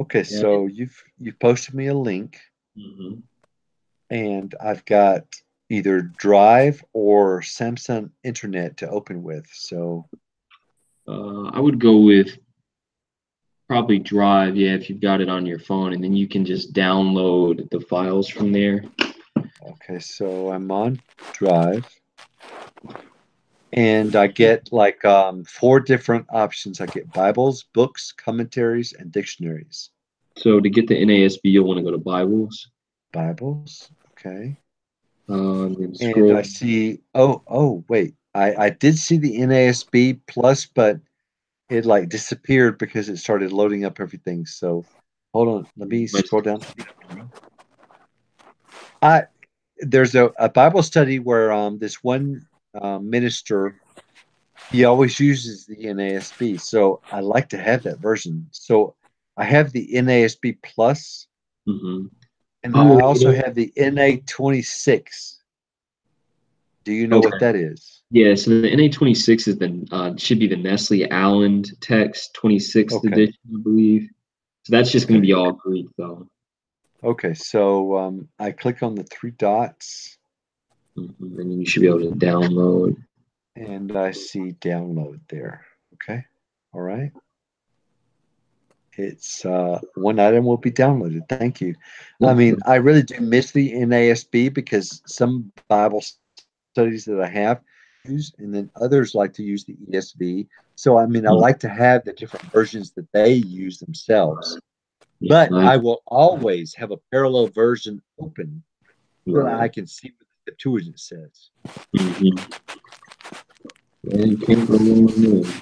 Okay, Yeah. so you've posted me a link, Hmm. and I've got either Drive or Samsung Internet to open with. So I would go with probably Drive, yeah, if you've got it on your phone, and then you can just download the files from there. okay, so I'm on Drive, and I get like four different options. I get Bibles, books, commentaries, and dictionaries. So to get the NASB, you'll want to go to Bibles, Bibles, okay. then And scroll. I see, wait, I did see the NASB plus, but it like disappeared because it started loading up everything. So hold on, let me scroll down to the bottom. I There's a Bible study where this one minister, he always uses the NASB. So I like to have that version. So I have the NASB plus, Mm-hmm. and I Oh, also have the NA26. Do you know what okay. that is? Yeah, so the NA26 is the should be the Nestle Allen text 26th Okay. edition, I believe. So that's just going to Okay. be all Greek though. Okay. So I click on the three dots Mm-hmm. And you should be able to download. and I see download there. Okay. All right. It's one item will be downloaded. Thank you. I mean, I really do miss the NASB because some Bible studies that I have use, and then others like to use the ESV. So I mean, I like to have the different versions that they use themselves. Yeah, But I will always have a parallel version open so that I right. can see what the Septuagint says. Mm-hmm. Yeah, you can't go wrong there.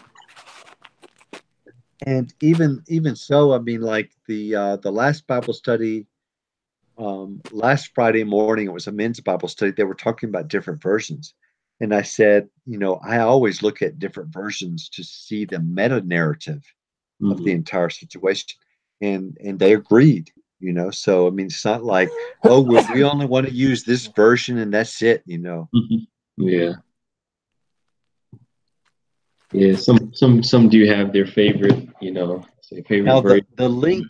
And even so, I mean, like the last Bible study, last Friday morning, it was a men's Bible study. They were talking about different versions, and I said, I always look at different versions to see the meta narrative of the Mm-hmm. entire situation, and they agreed. So I mean, it's not like, oh, we only want to use this version and that's it. Mm-hmm. Yeah. Yeah, some do have their favorite, say favorite Now the version. the link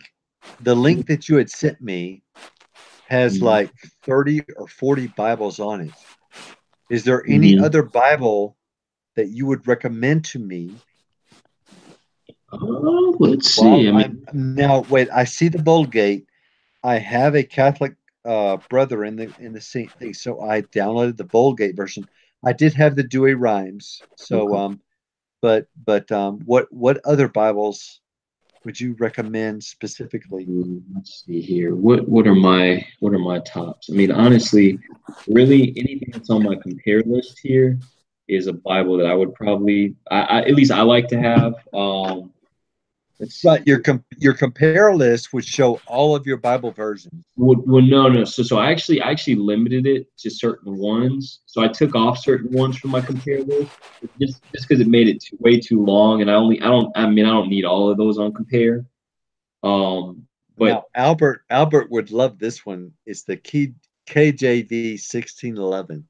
the link that you had sent me has like 30 or 40 Bibles on it. Is there any Mm-hmm. other Bible that you would recommend to me? Let's see. Well, I I'm mean, now wait, I see the Vulgate. I have a Catholic brother in the same thing, so I downloaded the Vulgate version. I did have the Douay Rhymes, so okay. but what other Bibles would you recommend specifically? Let's see here. What are my tops? I mean, honestly, really anything that's on my compare list here is a Bible that I would probably, at least I like to have. Let's see But your here. your compare list would show all of your Bible versions. Well, no, no. So I actually limited it to certain ones. So I took off certain ones from my compare list just because it made it way too long, and I don't need all of those on compare. Um, but Now, Albert would love this one. It's the KJV 1611.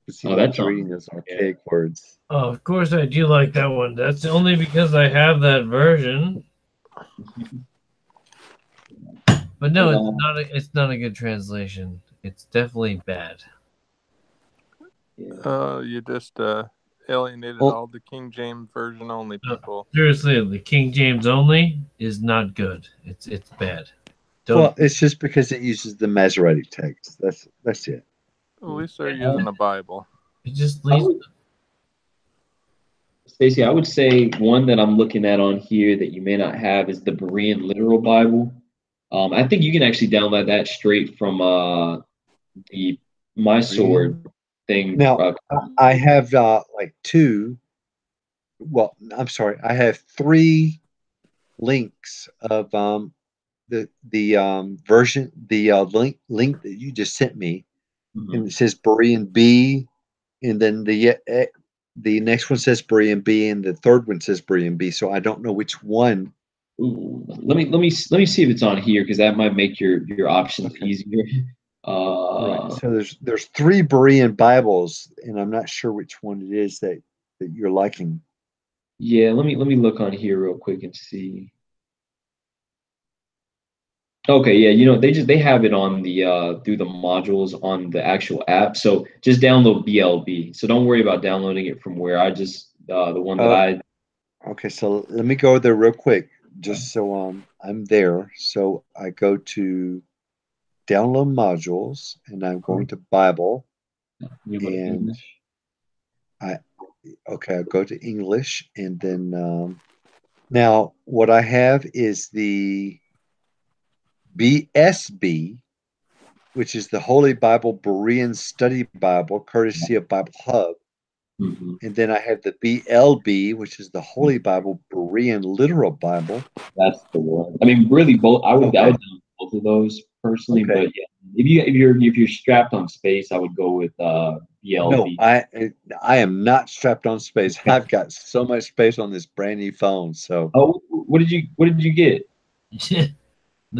See, Oh, I that's was reading on. those Yeah. archaic words. Oh, of course I do like that one. That's only because I have that version. But no, it's not a good translation. It's definitely bad. Yeah. You just alienated Well, all the King James version only No, people. seriously, the King James only is not good. It's bad. well, Don't it's just because it uses the Masoretic text. That's it. At least they're using the Bible. it just I leaves would, Stacey, I would say one that I'm looking at on here that you may not have is the Berean Literal Bible. I think you can actually download that straight from the My Sword thing. Now, I have like two. Well, I'm sorry. I have three links of the version link that you just sent me, and Mhm. it says Berean B, and then the next one says Berean B, and the third one says Berean B. So I don't know which one. Ooh, let me see if it's on here because that might make your options Okay. easier. Right. So there's three Berean Bibles, and I'm not sure which one it is that you're liking. Yeah, let me look on here real quick and see. Okay, yeah, they have it on the through the modules on the actual app. So just download BLB. So don't worry about downloading it from where I just the one that Uh, I okay, so let me go there real quick, just so I'm there. So I go to download modules, and I'm going to Bible, you go to and English. I I go to English, and then now what I have is the BSB, which is the Holy Bible Berean Study Bible, courtesy of Bible Hub. Mhm. And then I have the BLB, which is the Holy Bible Berean Literal Bible. That's the one. I mean, really, both. I would Okay. download both of those personally, Okay. but yeah, if you're strapped on space, I would go with No, BLB. I am not strapped on space. I've got so much space on this brand new phone. So Oh, what did you get?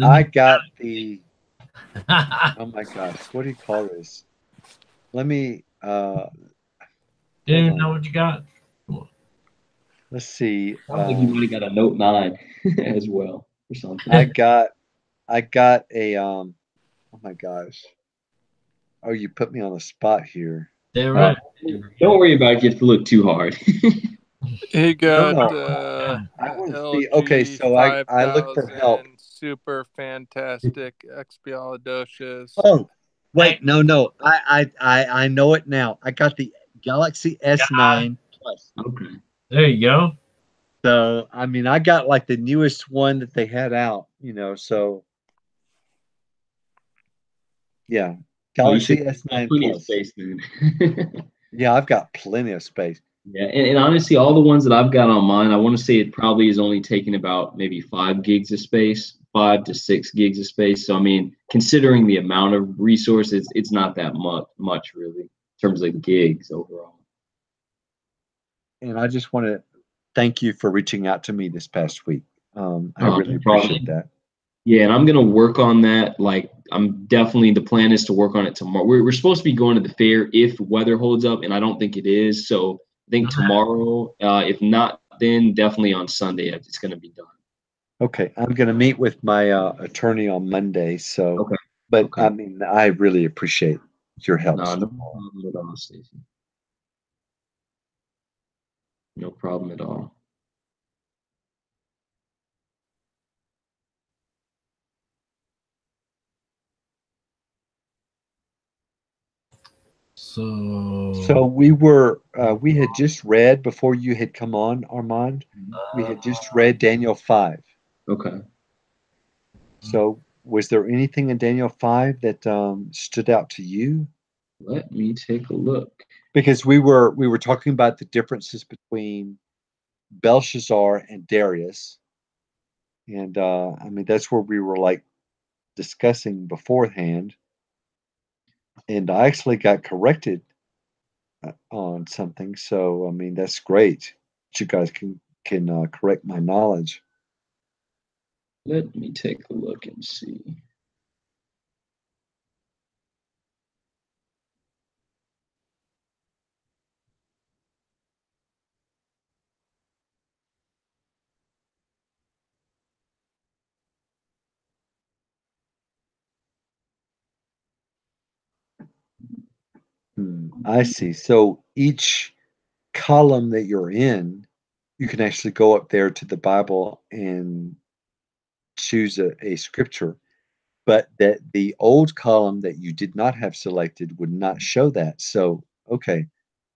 I the got the oh my gosh, what do you call this? Let me hold Didn't even know on. what you got. Let's see. Sounds like you might have got a Note 9 as well or something. I got I got a oh my gosh. Oh, you put me on the spot here. They're Uh, right. don't worry about it. You have to look too hard. He No, got no. I want to see. Okay, LG so I look for help. 5000 super fantastic expialidocious. Oh, Hey, wait, no. I know it now. I got the Galaxy S9 Plus. Okay. there you go. So, I mean, I got like the newest one that they had out. So yeah, Oh, you should Galaxy have S9 plenty of Plus. space then. Yeah, I've got plenty of space. Yeah, and honestly, all the ones that I've got on mine, I want to say it probably is only taking about maybe 5 gigs of space, 5 to 6 gigs of space. So I mean, considering the amount of resources, it's not that much really in terms of gigs overall. And I just want to thank you for reaching out to me this past week. I really No problem. appreciate that. Yeah, and I'm gonna work on that. Like, I'm definitely the plan is to work on it tomorrow. We're supposed to be going to the fair if weather holds up, and I don't think it is. So I think tomorrow, if not, then definitely on Sunday it's gonna be done. Okay, I'm going to meet with my attorney on Monday. So, Okay. but Okay. I mean, I really appreciate your help No, so no far. problem at all, Stacey. No problem at all. So So we had just read before you had come on, Armand. We uh, had just read Daniel 5. Okay. So was there anything in Daniel 5 that stood out to you? Let me take a look. Because we were talking about the differences between Belshazzar and Darius, and I mean that's where we were like discussing beforehand, and I actually got corrected on something. So I mean that's great that you guys can correct my knowledge. Let me take a look and see. I see. So each column that you're in, you can actually go up there to the Bible and choose a scripture, but that the old column that you did not have selected would not show that. So, okay,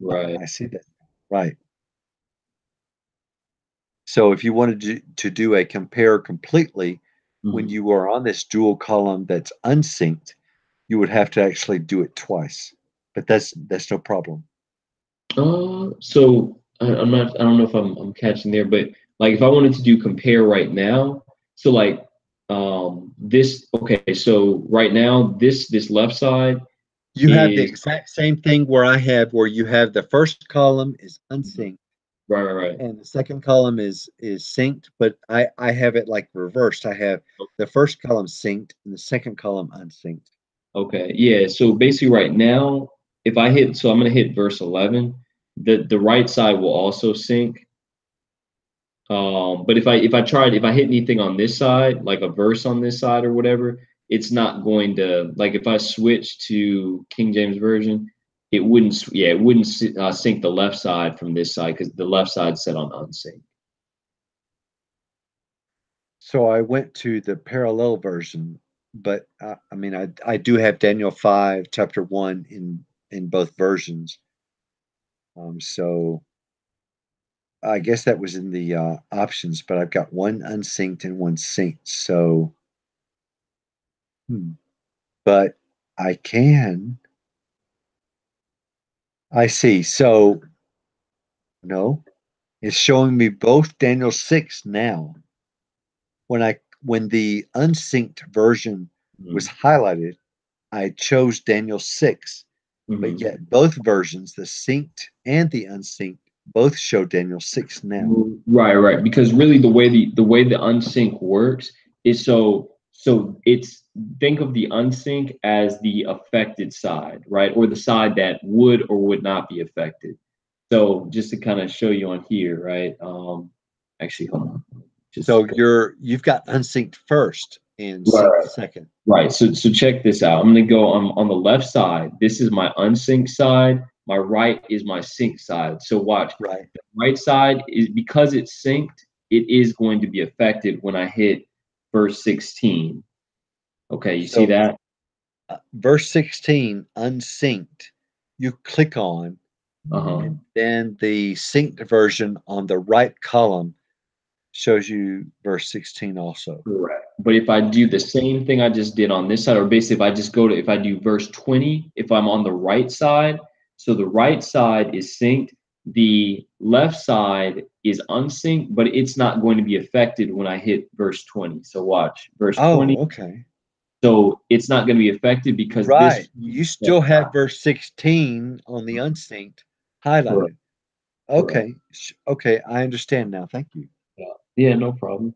Right. I see that. Right. So if you wanted to do a compare completely, when Mhm. you are on this dual column that's unsynced, you would have to actually do it twice. But that's no problem. So I'm not. I don't know if I'm catching there, but like if I wanted to do compare right now, so like this. Okay, so right now this left side You have the is exact same thing where you have the first column is unsynced right. and the second column is synced, but I have it like reversed. I have the first column synced and the second column unsynced. Okay, yeah. So basically, right now, if I hit, so I'm gonna hit verse 11. The right side will also sync. But if I hit anything on this side, like a verse on this side or whatever, it's not going to like if I switch to King James Version, it wouldn't sync the left side from this side because the left side's set on unsync. So I went to the parallel version, but I mean I do have Daniel 5 chapter 1 in both versions. So I guess that was in the options, but I've got one unsynced and one synced. So, but I can. I see. So, no, it's showing me both Daniel 6 now. When the unsynced version was Mm-hmm. highlighted, I chose Daniel 6, but Mm-hmm. yet both versions, the synced and the unsynced, both show Daniel 6 now. Right. Because really, the way the unsync works is so it's think of the unsync as the affected side, right, or the side that would or would not be affected. So just to kind of show you on here, right? Actually, hold on. So Just go. you've got unsynced first and synced Right. second. Right. So check this out. I'm gonna go on the left side. This is my unsynced side. My right is my sync side. So watch. Right. The right side is because it's synced, it is going to be affected when I hit verse 16. Okay, you see So that? verse 16, unsynced, you click on, Uh-huh. and then the synced version on the right column shows you verse 16 also. Correct. But if I do the same thing I just did on this side, or basically if I do verse 20, if I'm on the right side, so the right side is synced, the left side is unsynced, but it's not going to be affected when I hit verse 20. So watch verse 20. Oh, okay. So it's not going to be affected because this. Right. You still have verse 16 on the unsynced Correct. highlighted. Correct. Okay. Okay. I understand now. Thank you. Yeah, no problem.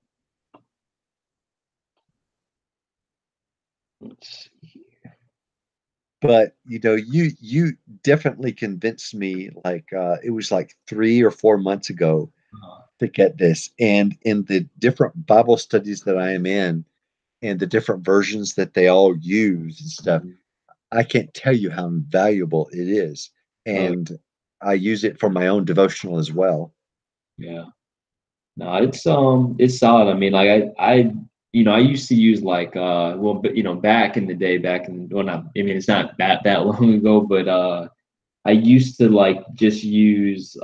Let's see. But you definitely convinced me like it was like 3 or 4 months ago to get this. And in the different Bible studies that I am in and the different versions that they all use and stuff, Mhm. I can't tell you how valuable it is. Oh, And I use it for my own devotional as well. yeah. No, it's solid. I mean, like I used to use like well, but back in the day, back in well, not I mean, it's not that long ago, but I used to like just use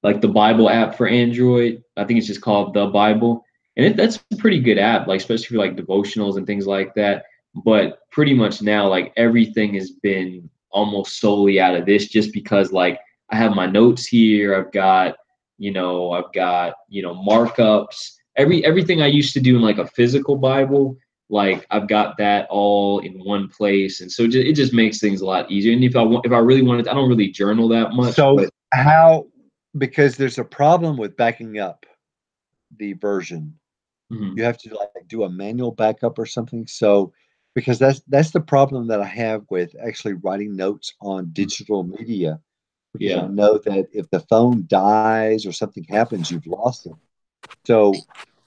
like the Bible app for Android. I think it's just called the Bible, and that's a pretty good app, like especially for like devotionals and things like that. But pretty much now, like everything has been almost solely out of this, just because like I have my notes here. I've got markups. Everything I used to do in like a physical Bible, like I've got that all in one place, and so it just makes things a lot easier. And if I really wanted, I don't really journal that much, So but how because there's a problem with backing up the version. mhm, You have to like do a manual backup or something. So because that's the problem that I have with actually writing notes on digital media because I yeah. know that if the phone dies or something happens, you've lost it. So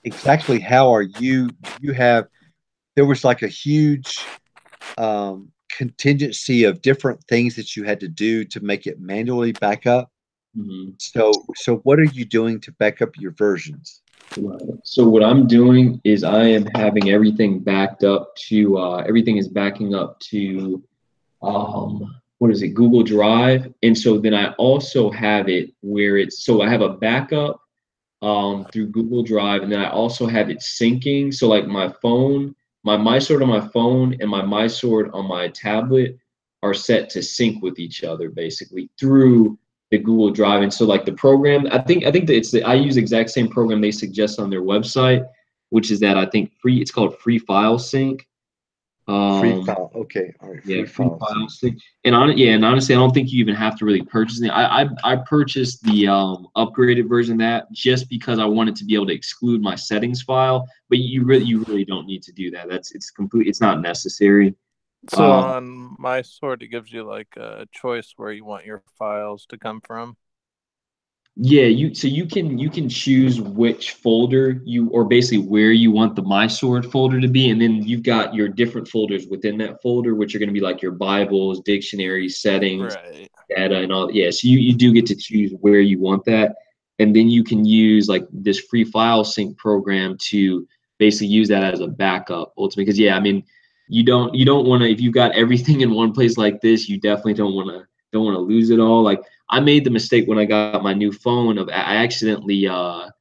exactly how are you have there was like a huge contingency of different things that you had to do to make it manually back up. So what are you doing to back up your versions? Right. So what I'm doing is I am having everything backed up to everything is backing up to what is it, Google Drive. And so then I also have it where it's, so I have a backup through Google Drive, and then I also have it syncing. So like my phone, my MySword on my phone and my MySword on my tablet are set to sync with each other basically through the Google Drive. And so like the program, I think that I use the exact same program they suggest on their website, which is that I think it's called Free File Sync. Free file. Okay. All right. Yeah, Free free file. file sync. And and honestly, I don't think you even have to really purchase it. I purchased the upgraded version of that just because I wanted to be able to exclude my settings file. But you really don't need to do that. It's not necessary. So on my sort, it gives you like a choice where you want your files to come from. Yeah, you can choose which folder or basically where you want the My Sword folder to be, and then you've got your different folders within that folder, which are going to be like your Bibles, dictionaries, settings, Right. data, and all. Yeah, so you do get to choose where you want that, and then you can use like this free file sync program to basically use that as a backup ultimately. Because I mean, you don't want to, if you've got everything in one place like this, you definitely don't want to lose it all. Like I made the mistake when I got my new phone of I accidentally what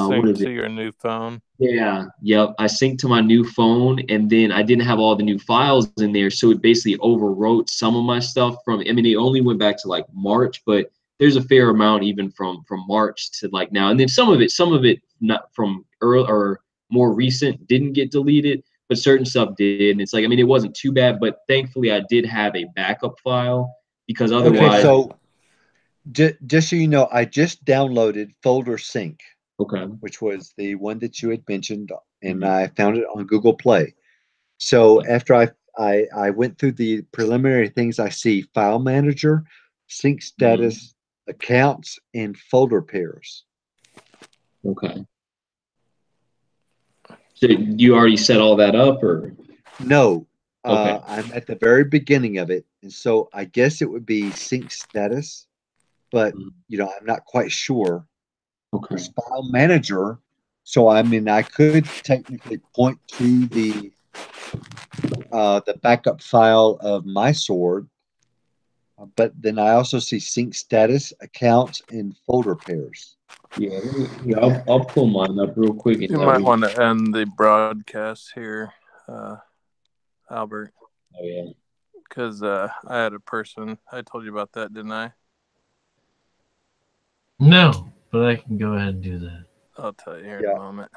Sync is to it? your new phone. Yeah, yep. I synced to my new phone, and then I didn't have all the new files in there, so it basically overwrote some of my stuff from. I mean, it only went back to like March, but there's a fair amount even from March to like now, and then some of it not from early or more recent didn't get deleted, but certain stuff did. And it's like, I mean, it wasn't too bad, but thankfully I did have a backup file because Okay. otherwise, So just so you know, I just downloaded Folder Sync, okay. which was the one that you had mentioned, and Mhm. I found it on Google Play. So after I went through the preliminary things, I see file manager, sync Mhm. status, accounts, and folder pairs. Okay. So you already set all that up, or No, okay? I'm at the very beginning of it, and so I guess it would be sync status, but Mhm. I'm not quite sure. Okay. There's file manager, so I mean I could technically point to the backup file of my sword, but then I also see sync status, accounts, and folder pairs. Yeah, I'll pull mine up real quick and You that might way. want to end the broadcast here, Albert, Oh yeah. because I had a person. I told you about that, didn't I? No, but I can go ahead and do that. I'll tell you here in a Yeah, moment.